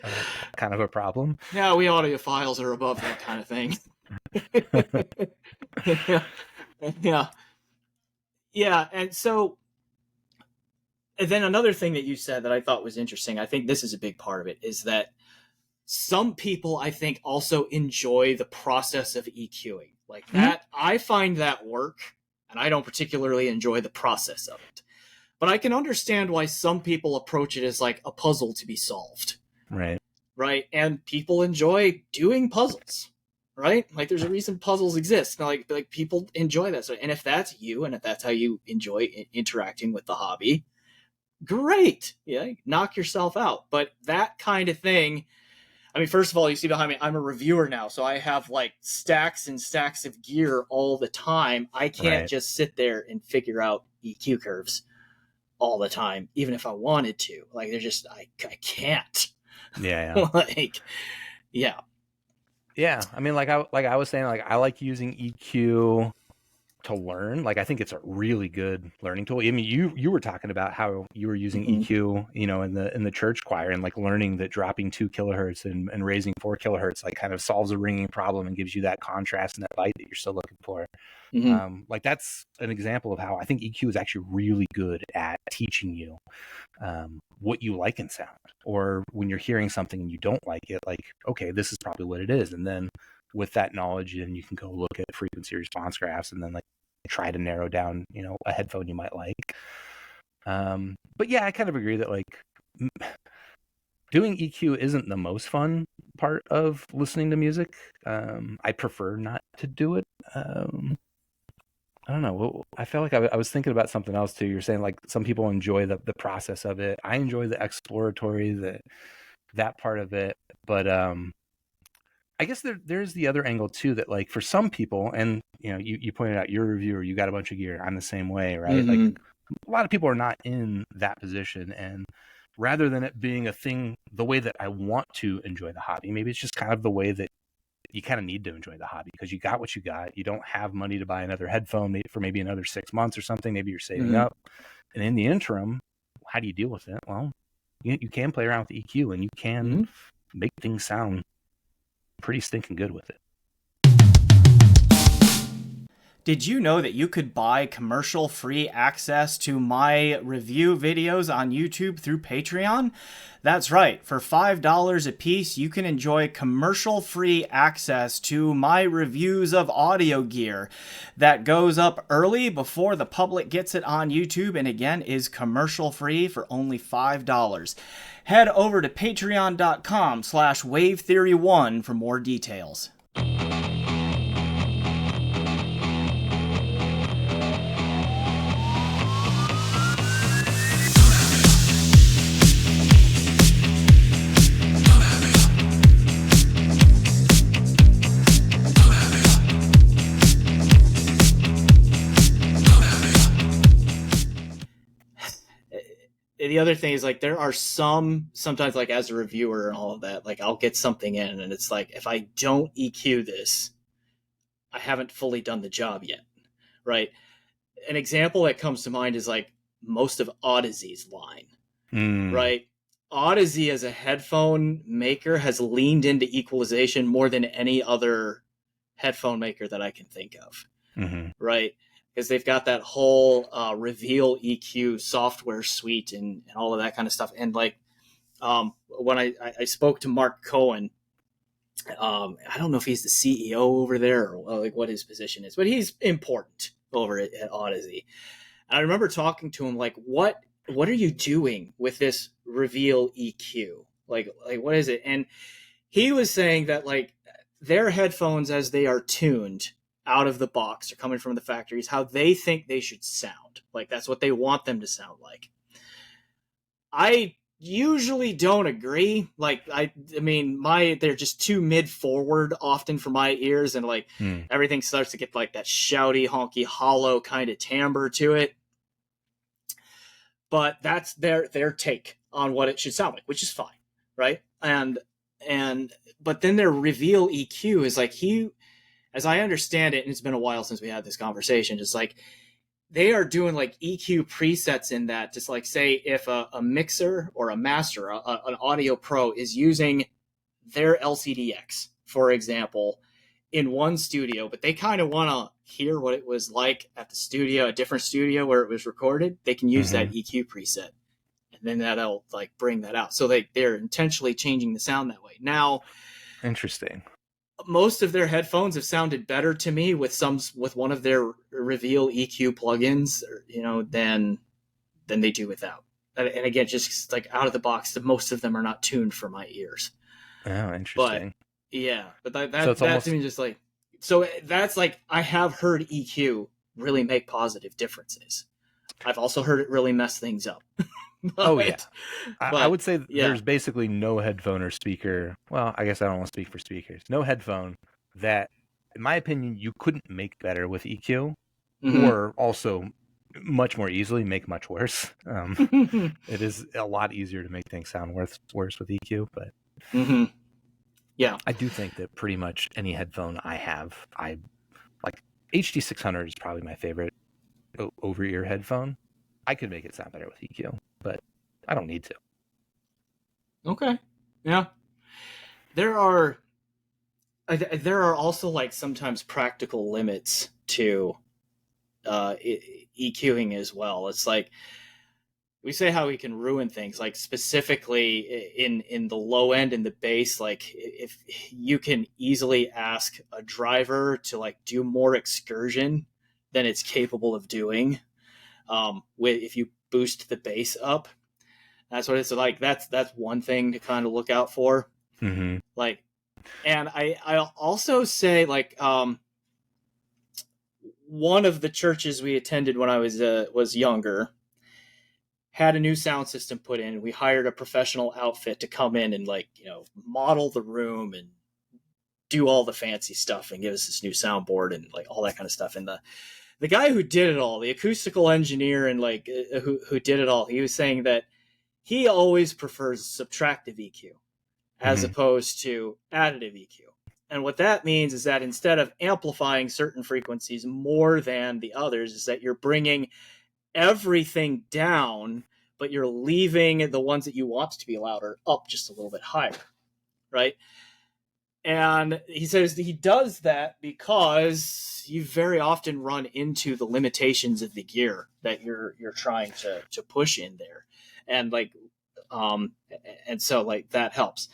kind of a problem. Yeah, we audiophiles are above that kind of thing. Yeah. And so, and then another thing that you said that I thought was interesting, I think this is a big part of it, is that some people, I think, also enjoy the process of EQing. Like that, I find that work, and I don't particularly enjoy the process of it. But I can understand why some people approach it as like a puzzle to be solved. Right. And people enjoy doing puzzles. Right? Like there's a reason puzzles exist. Like people enjoy that. So, and if that's you, and if that's how you enjoy interacting with the hobby, great. Yeah, knock yourself out. But that kind of thing, I mean, first of all, you see behind me, I'm a reviewer now, so I have like stacks and stacks of gear all the time. I can't just sit there and figure out EQ curves all the time, even if I wanted to. Like they're just, I can't. Yeah. Yeah. I mean, like I was saying, like I like using EQ to learn. Like I think it's a really good learning tool. I mean, you were talking about how you were using EQ, in the church choir, and like learning that dropping 2 kilohertz and raising 4 kilohertz like kind of solves a ringing problem and gives you that contrast and that bite that you're still looking for. Like that's an example of how I think EQ is actually really good at teaching you what you like in sound, or when you're hearing something and you don't like it, like, okay, this is probably what it is. And then with that knowledge, then you can go look at frequency response graphs and then like try to narrow down, you know, a headphone you might like. But yeah, I kind of agree that like doing EQ isn't the most fun part of listening to music. I prefer not to do it. I don't know. I felt like I was thinking about something else too. You're saying like some people enjoy the process of it. I enjoy the exploratory, that part of it. But I guess there's the other angle too, that like for some people, and you know, you pointed out your reviewer, you got a bunch of gear. I'm the same way, right? Mm-hmm. Like a lot of people are not in that position, and rather than it being a thing the way that I want to enjoy the hobby, maybe it's just kind of the way that you kind of need to enjoy the hobby because you got what you got. You don't have money to buy another headphone for maybe another 6 months or something. Maybe you're saving up. And in the interim, how do you deal with it? Well, you can play around with the EQ and you can make things sound pretty stinking good with it. Did you know that you could buy commercial-free access to my review videos on YouTube through Patreon? That's right. For $5 a piece, you can enjoy commercial-free access to my reviews of audio gear that goes up early before the public gets it on YouTube, and again, is commercial-free for only $5. Head over to patreon.com/wavetheory1 for more details. The other thing is like there are sometimes like as a reviewer and all of that, like I'll get something in and it's like if I don't EQ this, I haven't fully done the job yet, right? An example that comes to mind is like most of Audio's line, right? Audio as a headphone maker has leaned into equalization more than any other headphone maker that I can think of, right? Because they've got that whole Reveal EQ software suite and all of that kind of stuff. And like when I spoke to Mark Cohen, I don't know if he's the CEO over there or like what his position is, but he's important over at Audio. And I remember talking to him like, what are you doing with this Reveal EQ? Like what is it? And he was saying that like their headphones as they are tuned out of the box or coming from the factories, how they think they should sound. Like that's what they want them to sound like. I usually don't agree. Like I mean, they're just too mid forward often for my ears, and like everything starts to get like that shouty, honky, hollow kind of timbre to it. But that's their take on what it should sound like, which is fine, right? But then their Reveal EQ is like as I understand it, and it's been a while since we had this conversation, just like they are doing like EQ presets in that, just like say if a mixer or a master, an audio pro is using their LCDX, for example, in one studio, but they kind of want to hear what it was like at the studio, a different studio where it was recorded, they can use that EQ preset. And then that'll like bring that out. So they're intentionally changing the sound that way. Now, interesting. Most of their headphones have sounded better to me with one of their Reveal EQ plugins, than they do without. And again, just like out of the box, most of them are not tuned for my ears. Oh, interesting. But yeah, but that almost... to me just like, so that's like I have heard EQ really make positive differences. I've also heard it really mess things up. I would say there's basically no headphone or speaker. Well, I guess I don't want to speak for speakers. No headphone that, in my opinion, you couldn't make better with EQ, or also much more easily make much worse. It is a lot easier to make things sound worse with EQ, but yeah, I do think that pretty much any headphone I have, I like. HD600 is probably my favorite over-ear headphone. I could make it sound better with EQ, but I don't need to. Okay. Yeah. There are also like sometimes practical limits to EQing as well. It's like we say how we can ruin things, like specifically in the low end, in the bass. Like if you can easily ask a driver to like do more excursion than it's capable of doing, with if you boost the bass up, that's what it's like. That's one thing to kind of look out for. Mm-hmm. Like, and I'll also say, like, one of the churches we attended when I was younger had a new sound system put in. We hired a professional outfit to come in and, like, you know, model the room and do all the fancy stuff and give us this new soundboard and like all that kind of stuff. And the guy who did it all, the acoustical engineer and like who did it all, he was saying that he always prefers subtractive EQ as opposed to additive EQ. And what that means is that instead of amplifying certain frequencies more than the others, is that you're bringing everything down, but you're leaving the ones that you want to be louder up just a little bit higher, right? And he says that he does that because you very often run into the limitations of the gear that you're trying to push in there, and like, and so like that helps.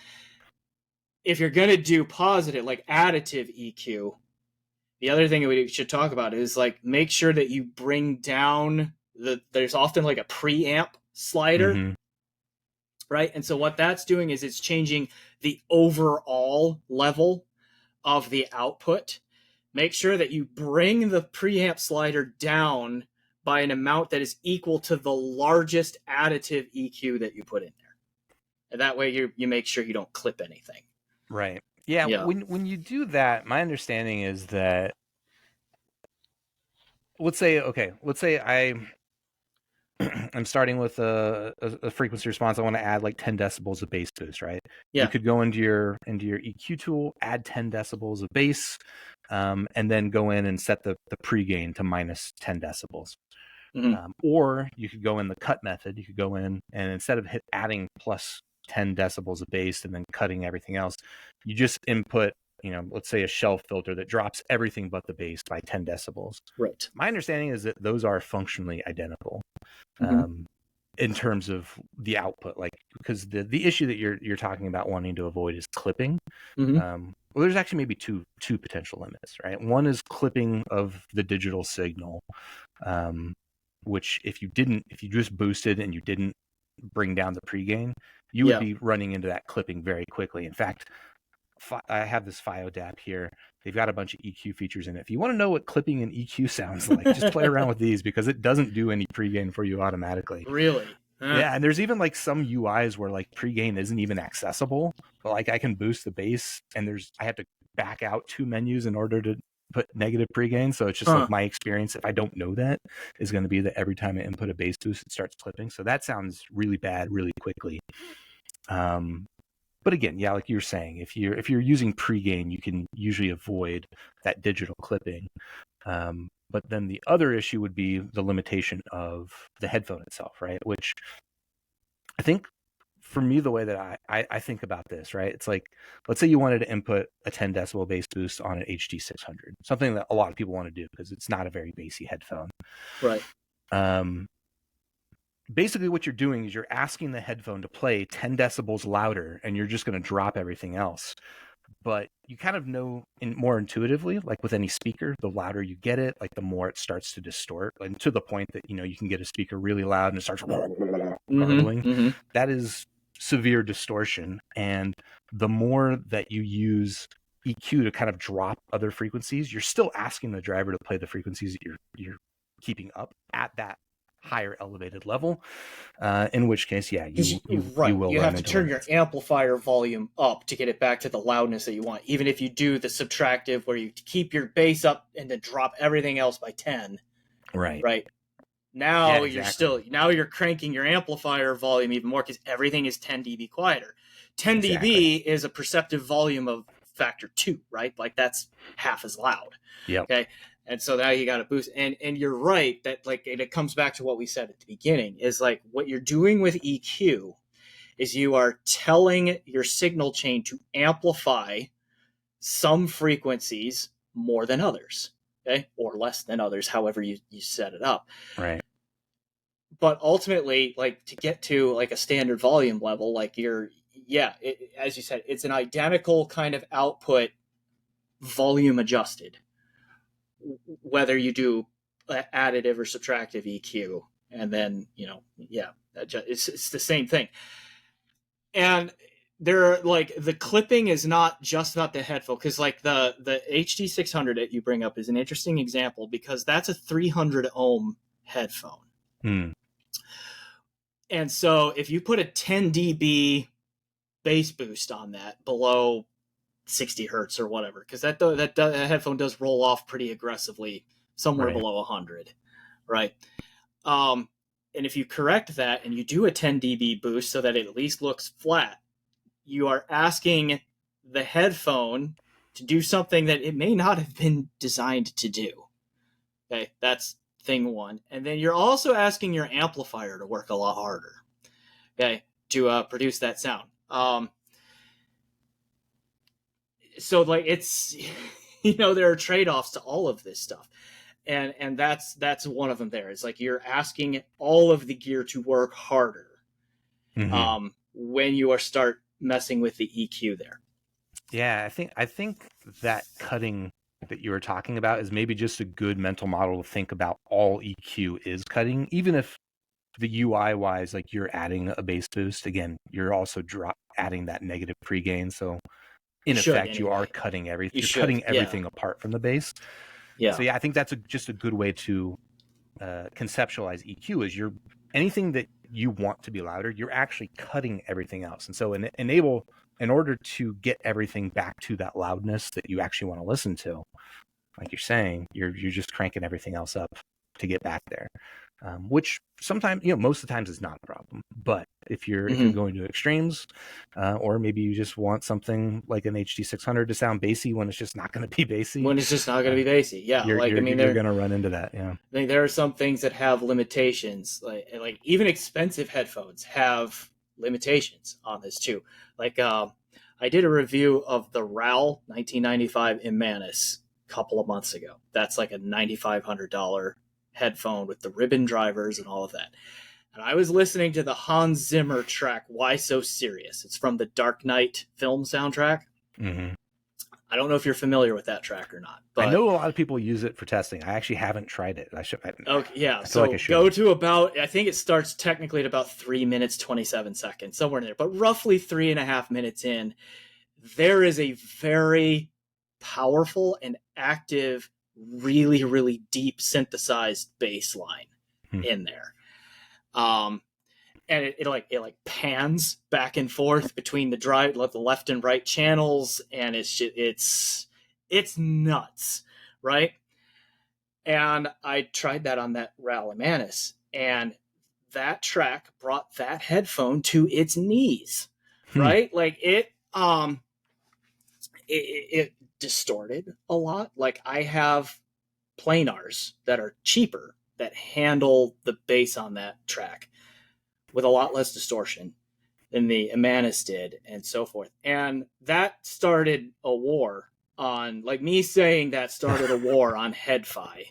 If you're gonna do positive, like additive EQ, the other thing that we should talk about is like make sure that you bring down there's often like a preamp slider, right? And so what that's doing is it's changing the overall level of the output. Make sure that you bring the preamp slider down by an amount that is equal to the largest additive EQ that you put in there. And that way you make sure you don't clip anything. Right. Yeah. When you do that, my understanding is that, let's say I'm starting with a frequency response. I want to add like 10 decibels of bass boost, right? Yeah. You could go into your EQ tool, add 10 decibels of bass, and then go in and set the pre-gain to minus 10 decibels. Or you could go in the cut method. You could go in and instead of adding plus 10 decibels of bass and then cutting everything else, you just input, you know, let's say a shelf filter that drops everything but the bass by 10 decibels. Right. My understanding is that those are functionally identical. In terms of the output, like, because the issue that you're talking about wanting to avoid is clipping. Well, there's actually maybe two potential limits, right? One is clipping of the digital signal, which if you just boosted and you didn't bring down the pregain, you would be running into that clipping very quickly. In fact, I have this FioDAP here. They've got a bunch of EQ features in it. If you want to know what clipping and EQ sounds like, just play around with these because it doesn't do any pregain for you automatically. Really? Yeah, and there's even like some UIs where like pregain isn't even accessible, but like I can boost the bass and I have to back out 2 menus in order to put negative pregain. So it's just like my experience, if I don't know that, is going to be that every time I input a bass boost, it starts clipping. So that sounds really bad really quickly. But again, yeah, like you were saying, if you're using pregain, you can usually avoid that digital clipping. But then the other issue would be the limitation of the headphone itself, right? Which I think for me, the way that I think about this, right? It's like, let's say you wanted to input a 10 decibel bass boost on an HD 600, something that a lot of people want to do because it's not a very bassy headphone. Right. Basically what you're doing is you're asking the headphone to play 10 decibels louder and you're just going to drop everything else. But you kind of know more intuitively, like with any speaker, the louder you get it, like the more it starts to distort, and to the point that, you know, you can get a speaker really loud and it starts garbling. That is severe distortion. And the more that you use EQ to kind of drop other frequencies, you're still asking the driver to play the frequencies that you're keeping up at that higher elevated level, in which case, yeah, you will. You have to turn your amplifier volume up to get it back to the loudness that you want. Even if you do the subtractive where you keep your bass up and then drop everything else by 10. Right. Now you're cranking your amplifier volume even more because everything is 10 dB quieter. 10 dB is a perceptive volume of factor 2, right? Like that's half as loud. Yeah. Okay. And so now you got to boost. And you're right that like it comes back to what we said at the beginning is like what you're doing with EQ is you are telling your signal chain to amplify some frequencies more than others, okay, or less than others, however you set it up. Right. but ultimately, like, to get to like a standard volume level, like as you said, it's an identical kind of output, volume adjusted, whether you do additive or subtractive EQ, and then it's the same thing. And they're like, the clipping is not just about the headphone, because like the HD 600 that you bring up is an interesting example, because that's a 300 ohm headphone. And so if you put a 10 dB bass boost on that below 60 hertz or whatever, because that headphone does roll off pretty aggressively somewhere below 100, right? And if you correct that and you do a 10 dB boost so that it at least looks flat, you are asking the headphone to do something that it may not have been designed to do. Okay, that's thing one. And then you're also asking your amplifier to work a lot harder, okay, to produce that sound. So like, it's, there are trade-offs to all of this stuff. And that's one of them there. It's like, you're asking all of the gear to work harder when you start messing with the EQ there. Yeah, I think that cutting that you were talking about is maybe just a good mental model to think about. All EQ is cutting, even if the UI wise, like, you're adding a bass boost. Again, you're also adding that negative pre-gain. So in effect, you are cutting everything. You're cutting everything apart from the bass. Yeah. So yeah, I think that's just a good way to conceptualize EQ. Is anything that you want to be louder, you're actually cutting everything else. And so in order to get everything back to that loudness that you actually want to listen to, like you're saying, you're just cranking everything else up to get back there. Which sometimes, most of the times is not a problem. But if you're going to extremes, or maybe you just want something like an HD 600 to sound bassy when it's just not going to be bassy. When it's just not going to be bassy, yeah. You're going to run into that, yeah. I mean, there are some things that have limitations, like even expensive headphones have limitations on this too. Like, I did a review of the RAL 1995 Imanis a couple of months ago. That's like a $9,500 headphone with the ribbon drivers and all of that. And I was listening to the Hans Zimmer track, Why So Serious? It's from the Dark Knight film soundtrack. I don't know if you're familiar with that track or not. But I know a lot of people use it for testing. I actually haven't tried it. Okay, yeah. So like go to I think it starts technically at about 3 minutes, 27 seconds, somewhere in there. But roughly 3.5 minutes in, there is a very powerful and active, really, really deep synthesized bass line in there. And it pans back and forth between the left and right channels, and it's nuts, right? And I tried that on that RAL Imanis, and that track brought that headphone to its knees, right? Like it distorted a lot. Like, I have planars that are cheaper that handle the bass on that track with a lot less distortion than the Imanis did, and so forth. And that started a war on, like, me saying that started a war on head-fi,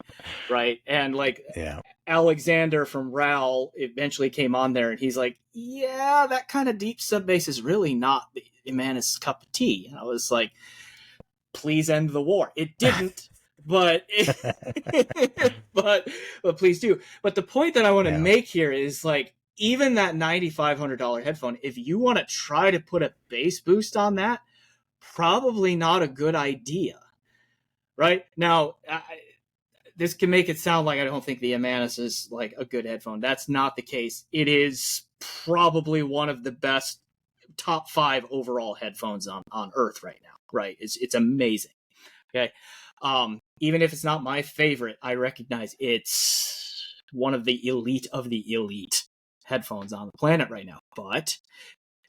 right? And like, Alexander from RAL eventually came on there, and he's like, yeah, that kind of deep sub bass is really not the Imanis' cup of tea. And I was like, please end the war. It didn't, but but please do. But the point that I want to make here is, like, even that $9,500 headphone, if you want to try to put a bass boost on that, probably not a good idea, right? Now, this can make it sound like I don't think the Imanis is like a good headphone. That's not the case. It is probably one of the best top 5 overall headphones on Earth right now, right? It's amazing. Okay. Even if it's not my favorite, I recognize it's one of the elite headphones on the planet right now. But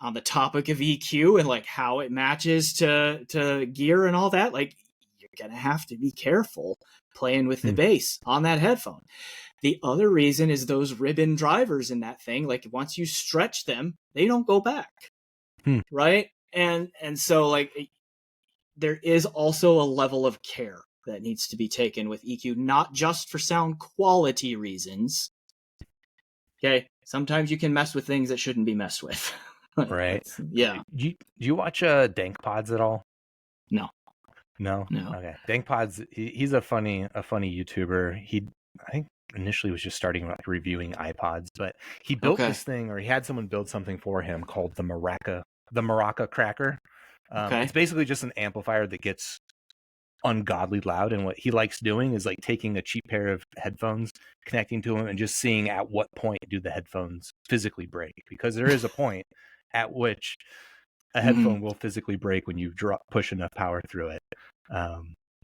on the topic of EQ and like how it matches to gear and all that, like, you're gonna have to be careful playing with the bass on that headphone. The other reason is those ribbon drivers in that thing. Like, once you stretch them, they don't go back, right? And so, like, there is also a level of care that needs to be taken with EQ, not just for sound quality reasons, Okay. Sometimes you can mess with things that shouldn't be messed with. Right. Yeah. Do you watch Dank Pods at all? No. No. No. Okay. Dank Pods. He's a funny YouTuber. I think initially was just starting like reviewing iPods, but he built this thing, or he had someone build something for him called the Maraca Cracker. It's basically just an amplifier that gets ungodly loud, and what he likes doing is like taking a cheap pair of headphones, connecting to them, and just seeing at what point do the headphones physically break, because there is a point at which a headphone will physically break when you push enough power through it.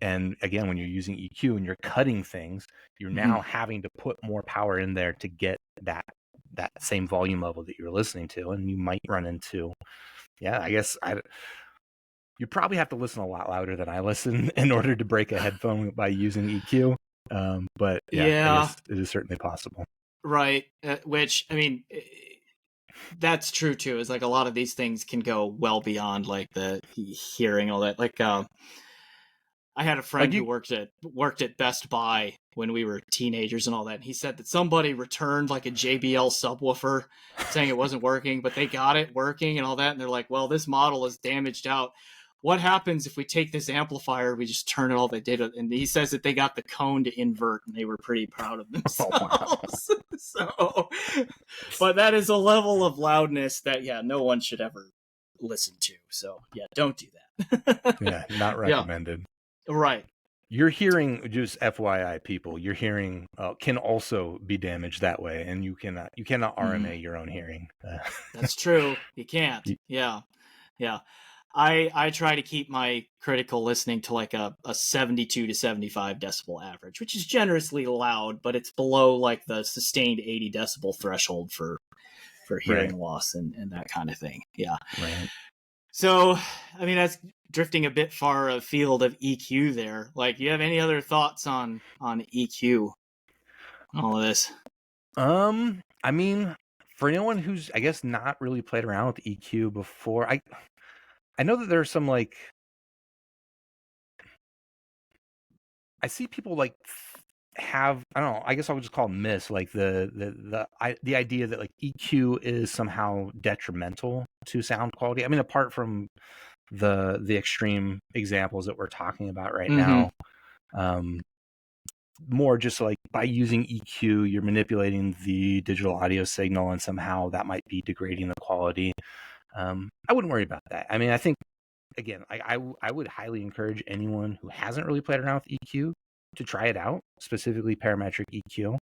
And again, when you're using EQ and you're cutting things, you're now having to put more power in there to get that same volume level that you're listening to, and you might run into, I guess you probably have to listen a lot louder than I listen in order to break a headphone by using EQ. But I guess it is certainly possible. Right. Which, I mean, that's true too. Is like a lot of these things can go well beyond like the hearing, all that. Like, I had a friend who worked at Best Buy when we were teenagers and all that. And he said that somebody returned like a JBL subwoofer saying it wasn't working, but they got it working and all that. And they're like, well, this model is damaged out. What happens if we take this amplifier, we just turn it all they did? And he says that they got the cone to invert and they were pretty proud of themselves. So, but that is a level of loudness that, no one should ever listen to. So don't do that. Not recommended. Right. Your hearing, just FYI, people, your hearing can also be damaged that way, and you cannot RMA your own hearing. That's true. You can't. Yeah. I try to keep my critical listening to like a 72 to 75 decibel average, which is generously loud, but it's below like the sustained 80 decibel threshold for hearing loss and that kind of thing. Yeah. Right. So, I mean, that's drifting a bit far afield of EQ there. Like, you have any other thoughts on EQ? All of this? I mean, for anyone who's, I guess, not really played around with EQ before, I know that there's some like, I see people like have, I don't know, I guess I would just call it myths, like the idea that like EQ is somehow detrimental to sound quality. I mean, apart from the extreme examples that we're talking about right now, more just like by using EQ, you're manipulating the digital audio signal, and somehow that might be degrading the quality. I wouldn't worry about that. I mean, I think, again, I would highly encourage anyone who hasn't really played around with EQ to try it out, specifically parametric EQ.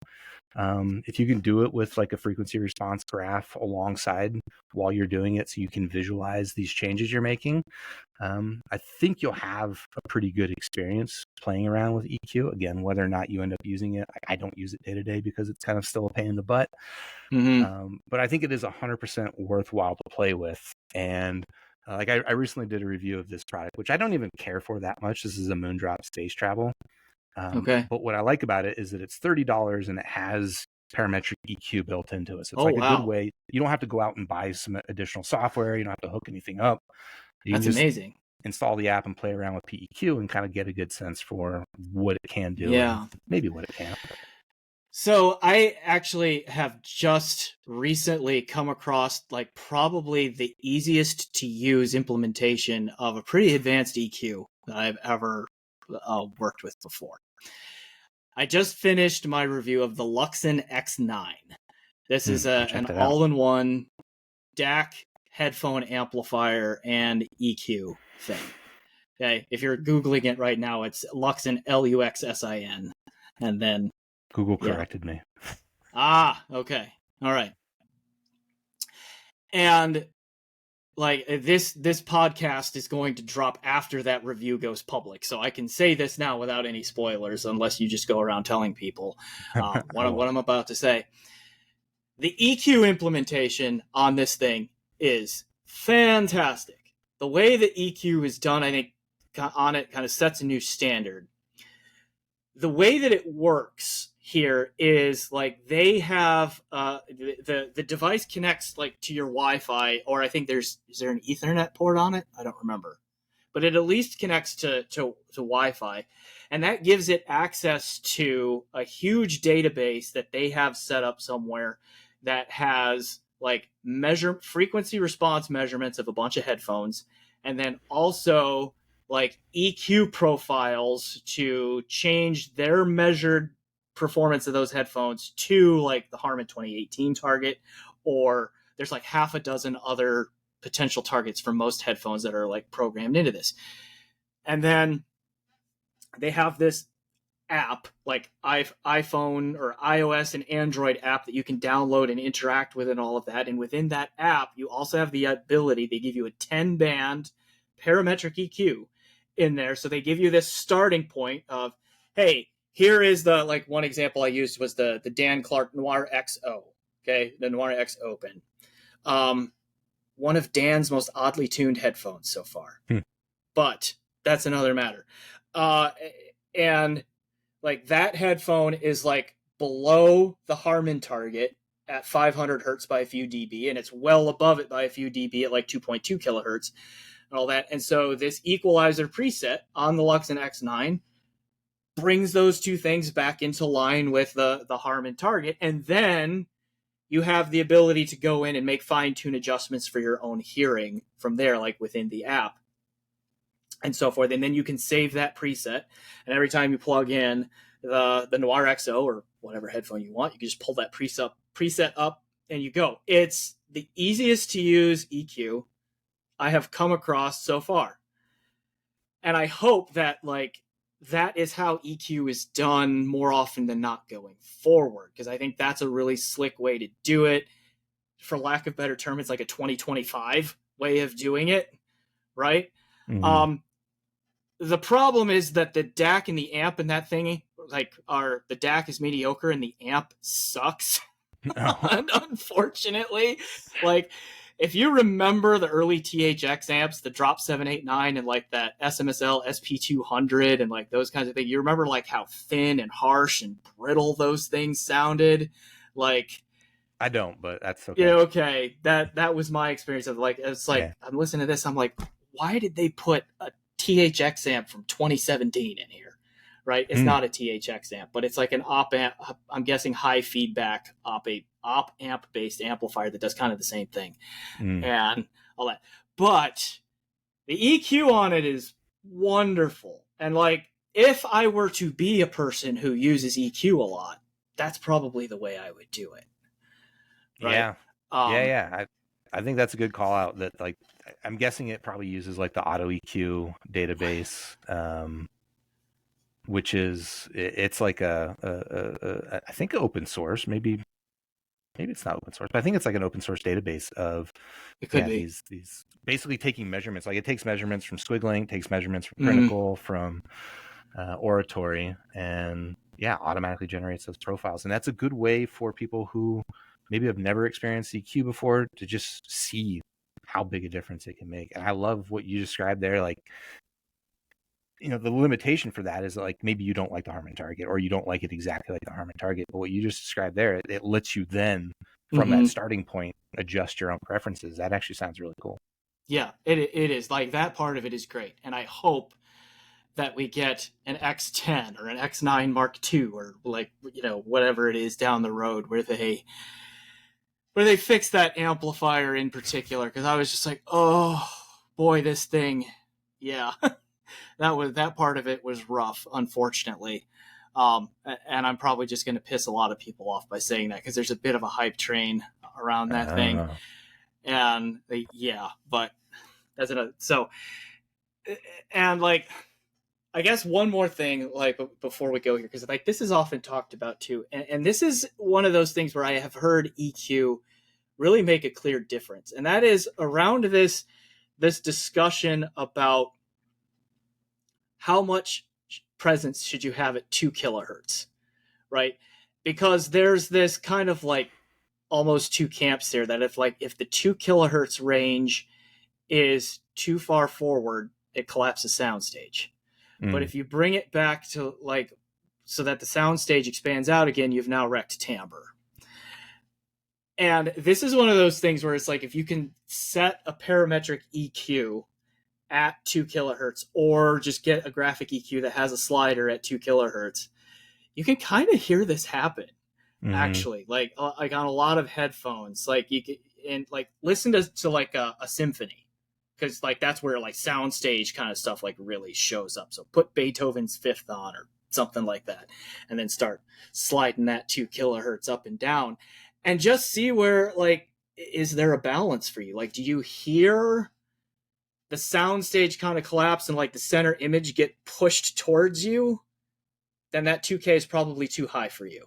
If you can do it with like a frequency response graph alongside while you're doing it, so you can visualize these changes you're making, I think you'll have a pretty good experience playing around with EQ. Again, whether or not you end up using it, I don't use it day to day because it's kind of still a pain in the butt. But I think it is 100% worthwhile to play with. And like I recently did a review of this product, which I don't even care for that much. This is a Moondrop Space Travel. But what I like about it is that it's $30 and it has parametric EQ built into it. So it's a good way. You don't have to go out and buy some additional software. You don't have to hook anything up. That's amazing. Install the app and play around with PEQ and kind of get a good sense for what it can do. Yeah. And maybe what it can't. So I actually have just recently come across like probably the easiest to use implementation of a pretty advanced EQ that I've ever worked with before. I just finished my review of the Luxon X9. This is an all-in-one DAC, headphone amplifier, and EQ thing. Okay, if you're Googling it right now, it's Luxon, Luxsin, and then Google corrected me. Okay. All right. And like this podcast is going to drop after that review goes public. So I can say this now without any spoilers, unless you just go around telling people what I'm about to say. The EQ implementation on this thing is fantastic. The way that EQ is done, I think, on it kind of sets a new standard. The way that it works here is like they have the device connects like to your Wi-Fi, or I think is there an Ethernet port on it? I don't remember, but it at least connects to Wi-Fi, and that gives it access to a huge database that they have set up somewhere that has like frequency response measurements of a bunch of headphones, and then also like EQ profiles to change their measured performance of those headphones to like the Harman 2018 target, or there's like half a dozen other potential targets for most headphones that are like programmed into this. And then they have this app, like iPhone or iOS and Android app that you can download and interact with and all of that. And within that app, you also have the ability, they give you a 10-band parametric EQ in there. So they give you this starting point of, hey, here is the, like one example I used was the Dan Clark Noir XO, okay, the Noir X Open. One of Dan's most oddly tuned headphones so far. But that's another matter. And like that headphone is like below the Harman target at 500 hertz by a few dB, and it's well above it by a few dB at like 2.2 kilohertz and all that. And so this equalizer preset on the Luxon X9 brings those two things back into line with the Harman target. And then you have the ability to go in and make fine-tune adjustments for your own hearing from there, like within the app and so forth. And then you can save that preset. And every time you plug in the Noir XO or whatever headphone you want, you can just pull that preset up and you go. It's the easiest to use EQ I have come across so far. And I hope that like that is how EQ is done more often than not going forward, because I think that's a really slick way to do it. For lack of better term, it's like a 2025 way of doing it, right? Mm-hmm. The problem is that the DAC and the amp and that thing, like, the DAC is mediocre and the amp sucks. And unfortunately, like, if you remember the early THX amps, the Drop 789 and like that SMSL SP200 and like those kinds of things, you remember like how thin and harsh and brittle those things sounded? Like, I don't, but that's okay. Yeah, okay. That was my experience of like, it's like, yeah. I'm listening to this, I'm like, why did they put a THX amp from 2017 in here, right? It's not a THX amp, but it's like an op amp, I'm guessing high feedback op amp based amplifier that does kind of the same thing and all that. But the EQ on it is wonderful. And like, if I were to be a person who uses EQ a lot, that's probably the way I would do it. Right? Yeah. I think that's a good call out. That like, I'm guessing it probably uses like the auto EQ database, which is it's like I think open source. Maybe it's not open source, but I think it's like an open source database of these basically taking measurements. Like it takes measurements from squiggling, takes measurements from critical, from oratory, and automatically generates those profiles. And that's a good way for people who maybe have never experienced EQ before to just see how big a difference it can make. And I love what you described there. Like, the limitation for that is like, maybe you don't like the Harman target or you don't like it exactly like the Harman target. But what you just described there, it lets you then from that starting point, adjust your own preferences. That actually sounds really cool. Yeah, it is. Like that part of it is great. And I hope that we get an X10 or an X9 Mark II or like, whatever it is down the road where they fix that amplifier in particular, because I was just like, oh boy, this thing, that part of it was rough, unfortunately. And I'm probably just going to piss a lot of people off by saying that, because there's a bit of a hype train around that thing. And but that's another. So, and like, I guess one more thing, like before we go here, because like this is often talked about too, and this is one of those things where I have heard EQ really make a clear difference, and that is around this discussion about how much presence should you have at 2 kilohertz, right? Because there's this kind of like almost two camps there, that if the 2 kilohertz range is too far forward, it collapses soundstage. But if you bring it back to like, so that the soundstage expands out again, you've now wrecked timbre. And this is one of those things where it's like, if you can set a parametric EQ at 2 kilohertz, or just get a graphic EQ that has a slider at 2 kilohertz, you can kind of hear this happen. Mm-hmm. actually. Like on a lot of headphones, like you can, and like listen to like a symphony, because like that's where like soundstage kind of stuff like really shows up. So put Beethoven's Fifth on or something like that, and then start sliding that 2 kilohertz up and down, and just see where like is there a balance for you? Like, do you hear the soundstage kind of collapse and like the center image get pushed towards you? Then that 2K is probably too high for you.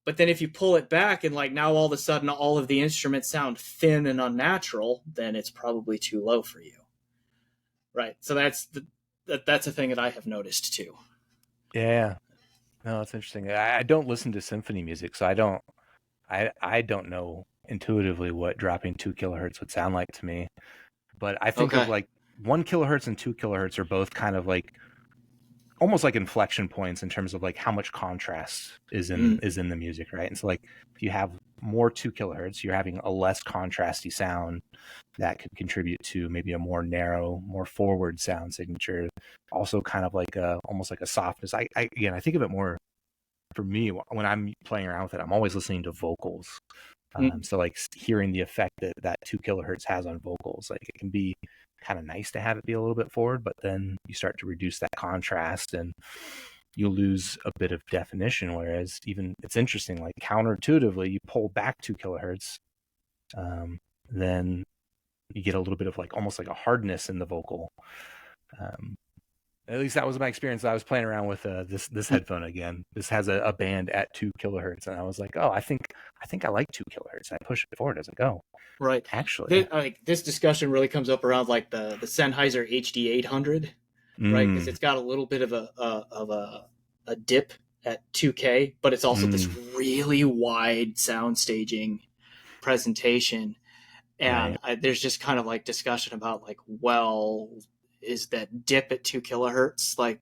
But then if you pull it back and like now all of a sudden all of the instruments sound thin and unnatural, then it's probably too low for you. Right. So that's a thing that I have noticed too. Yeah. No, that's interesting. I don't listen to symphony music, so I don't know intuitively what dropping 2 kilohertz would sound like to me. But I think of Okay. like 1 kilohertz and 2 kilohertz are both kind of like almost like inflection points in terms of like how much contrast is in the music, right? And so like if you have more 2 kilohertz, you're having a less contrasty sound that could contribute to maybe a more narrow, more forward sound signature. Also kind of like a almost like a softness. I think of it more for me when I'm playing around with it, I'm always listening to vocals. So like hearing the effect that 2 kilohertz has on vocals, like it can be kind of nice to have it be a little bit forward, but then you start to reduce that contrast and you lose a bit of definition. Whereas even it's interesting, like counterintuitively, you pull back 2 kilohertz, then you get a little bit of like almost like a hardness in the vocal. At least that was my experience. I was playing around with this headphone again. This has a band at 2 kilohertz, and I was like, oh, I think I like 2 kilohertz. I push it forward. I was like, oh, Right. actually, This discussion really comes up around like the Sennheiser HD 800, right? Because it's got a little bit of a dip at 2K, but it's also this really wide sound staging presentation. And right. there's just kind of like discussion about like, well, is that dip at 2 kilohertz like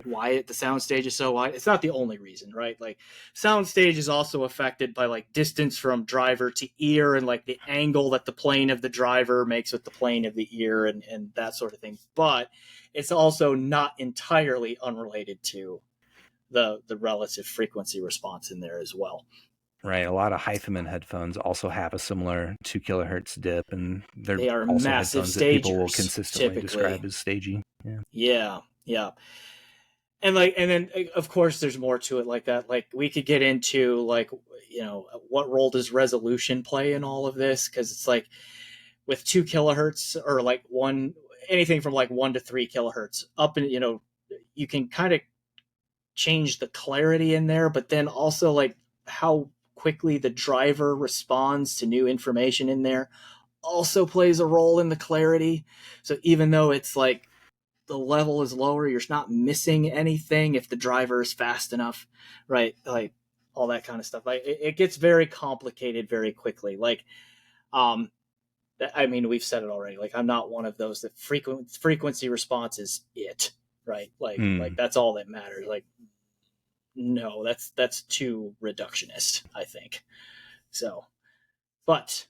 why the soundstage is so wide? It's not the only reason, right? Like soundstage is also affected by like distance from driver to ear and like the angle that the plane of the driver makes with the plane of the ear and that sort of thing. But it's also not entirely unrelated to the relative frequency response in there as well. Right. A lot of Hyphaman headphones also have a similar 2 kilohertz dip, and they're They are also massive headphones that people will stagers consistently typically. describe as stagey. Yeah. Yeah, yeah. And then of course there's more to it like that. Like we could get into like what role does resolution play in all of this, because it's like with 2 kilohertz or like one anything from like 1 to 3 kilohertz up, and you can kind of change the clarity in there, but then also like how quickly the driver responds to new information in there also plays a role in the clarity. So even though it's like the level is lower, you're not missing anything if the driver is fast enough, right? Like all that kind of stuff. Like it gets very complicated very quickly. Like, I mean, we've said it already. Like, I'm not one of those that frequency response is it, right? Like that's all that matters. Like, no, that's too reductionist, I think. So, but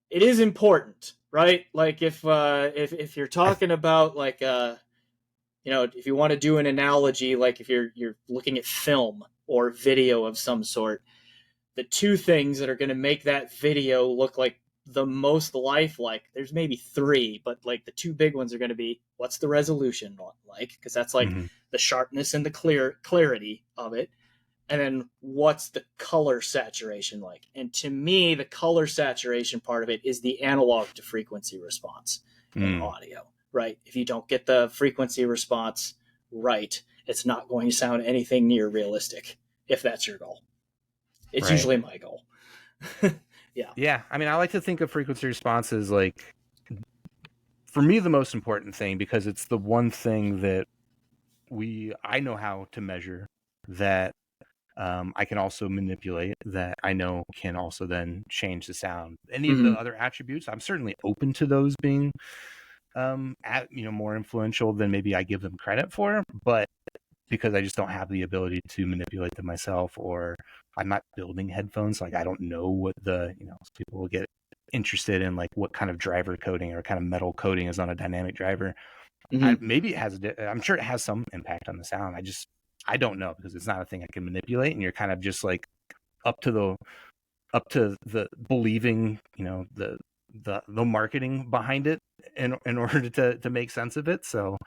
it is important, right? Like if you're talking about like if you want to do an analogy, like if you're looking at film or video of some sort, the two things that are going to make that video look like the most lifelike, there's maybe three, but like the two big ones are going to be what's the resolution like, because that's like the sharpness and the clarity of it, and then what's the color saturation like. And to me, the color saturation part of it is the analog to frequency response in audio, right? If you don't get the frequency response right, it's not going to sound anything near realistic, if that's your goal. It's Right. usually my goal. Yeah. Yeah. I mean, I like to think of frequency response as like, for me, the most important thing, because it's the one thing that I know how to measure, that I can also manipulate, that I know can also then change the sound. Any of the other attributes, I'm certainly open to those being more influential than maybe I give them credit for, but because I just don't have the ability to manipulate them myself, or I'm not building headphones, like I don't know what people will get interested in, like what kind of driver coding or kind of metal coding is on a dynamic driver. Maybe it has, I'm sure it has some impact on the sound. I don't know, because it's not a thing I can manipulate, and you're kind of just like up to the believing, the marketing behind it in order to make sense of it. So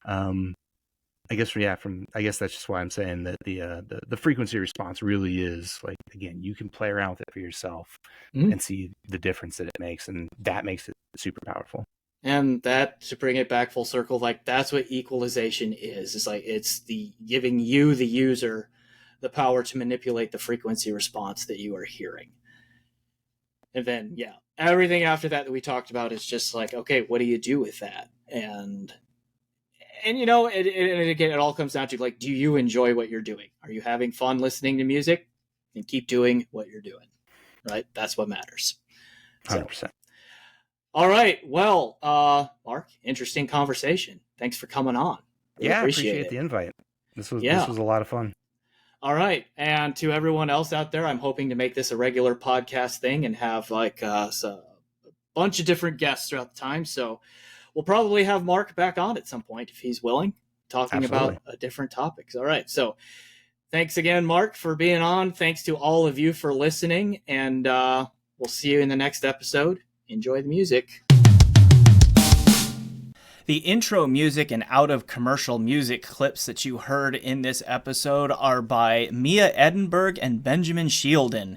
I guess that's just why I'm saying that the frequency response really is like, again, you can play around with it for yourself and see the difference that it makes, and that makes it super powerful. And that, to bring it back full circle, like that's what equalization is. It's like it's the giving you, the user, the power to manipulate the frequency response that you are hearing. And then, yeah, everything after that we talked about is just like, okay, what do you do with that? And it all comes down to like, do you enjoy what you're doing? Are you having fun listening to music? And keep doing what you're doing, right? That's what matters. 100%. All right. Well, Mark, interesting conversation. Thanks for coming on. Really appreciate the invite. This was a lot of fun. All right. And to everyone else out there, I'm hoping to make this a regular podcast thing and have like a bunch of different guests throughout the time. So we'll probably have Mark back on at some point if he's willing, talking about different topics. All right. So thanks again, Mark, for being on. Thanks to all of you for listening. And we'll see you in the next episode. Enjoy the music. The intro music and out-of-commercial music clips that you heard in this episode are by Mia Edenberg and Benjamin Shielden.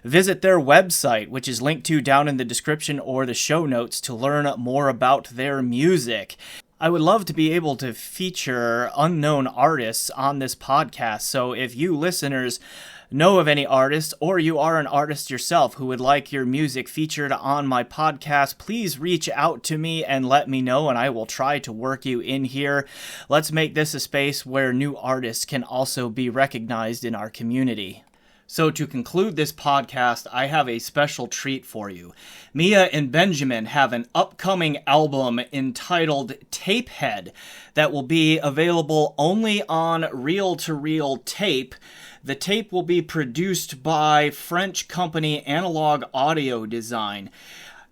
Visit their website, which is linked to down in the description or the show notes, to learn more about their music. I would love to be able to feature unknown artists on this podcast, so if you listeners know of any artists, or you are an artist yourself who would like your music featured on my podcast, please reach out to me and let me know, and I will try to work you in here. Let's make this a space where new artists can also be recognized in our community. So to conclude this podcast, I have a special treat for you. Mia and Benjamin have an upcoming album entitled Tapehead that will be available only on reel-to-reel tape. The tape will be produced by French company Analog Audio Design.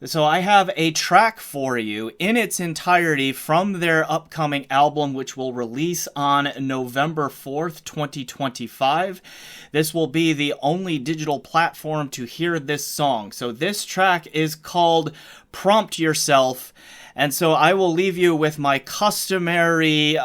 So I have a track for you in its entirety from their upcoming album, which will release on November 4th, 2025. This will be the only digital platform to hear this song. So this track is called Prompt Yourself. And so I will leave you with my customary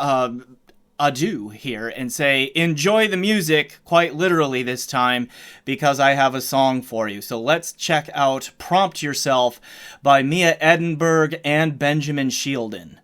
adieu here and say enjoy the music, quite literally this time, because I have a song for you. So let's check out Prompt Yourself by Mia Edenberg and Benjamin Shielden.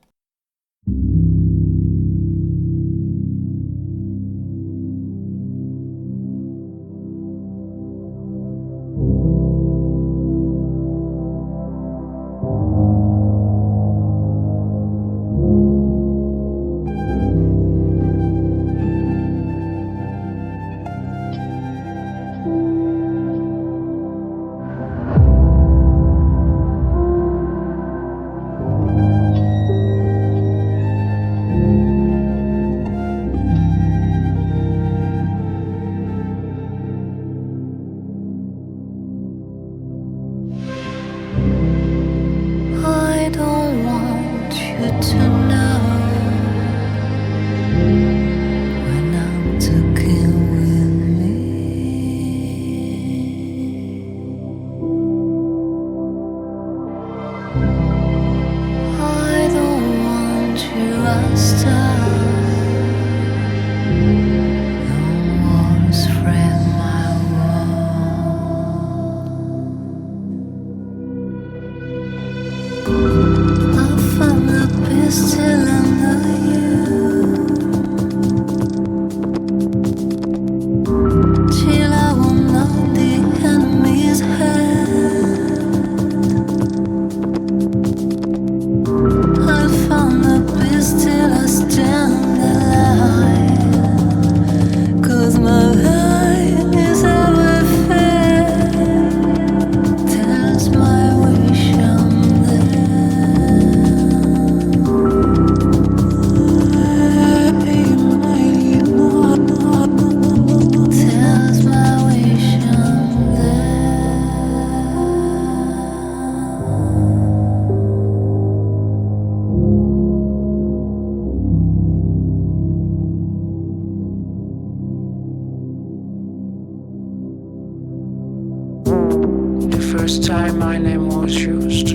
first time my name was used.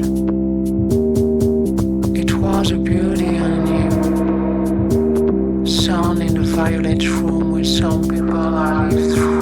It was a beauty I knew. Sound in the violet room with some people I lived through.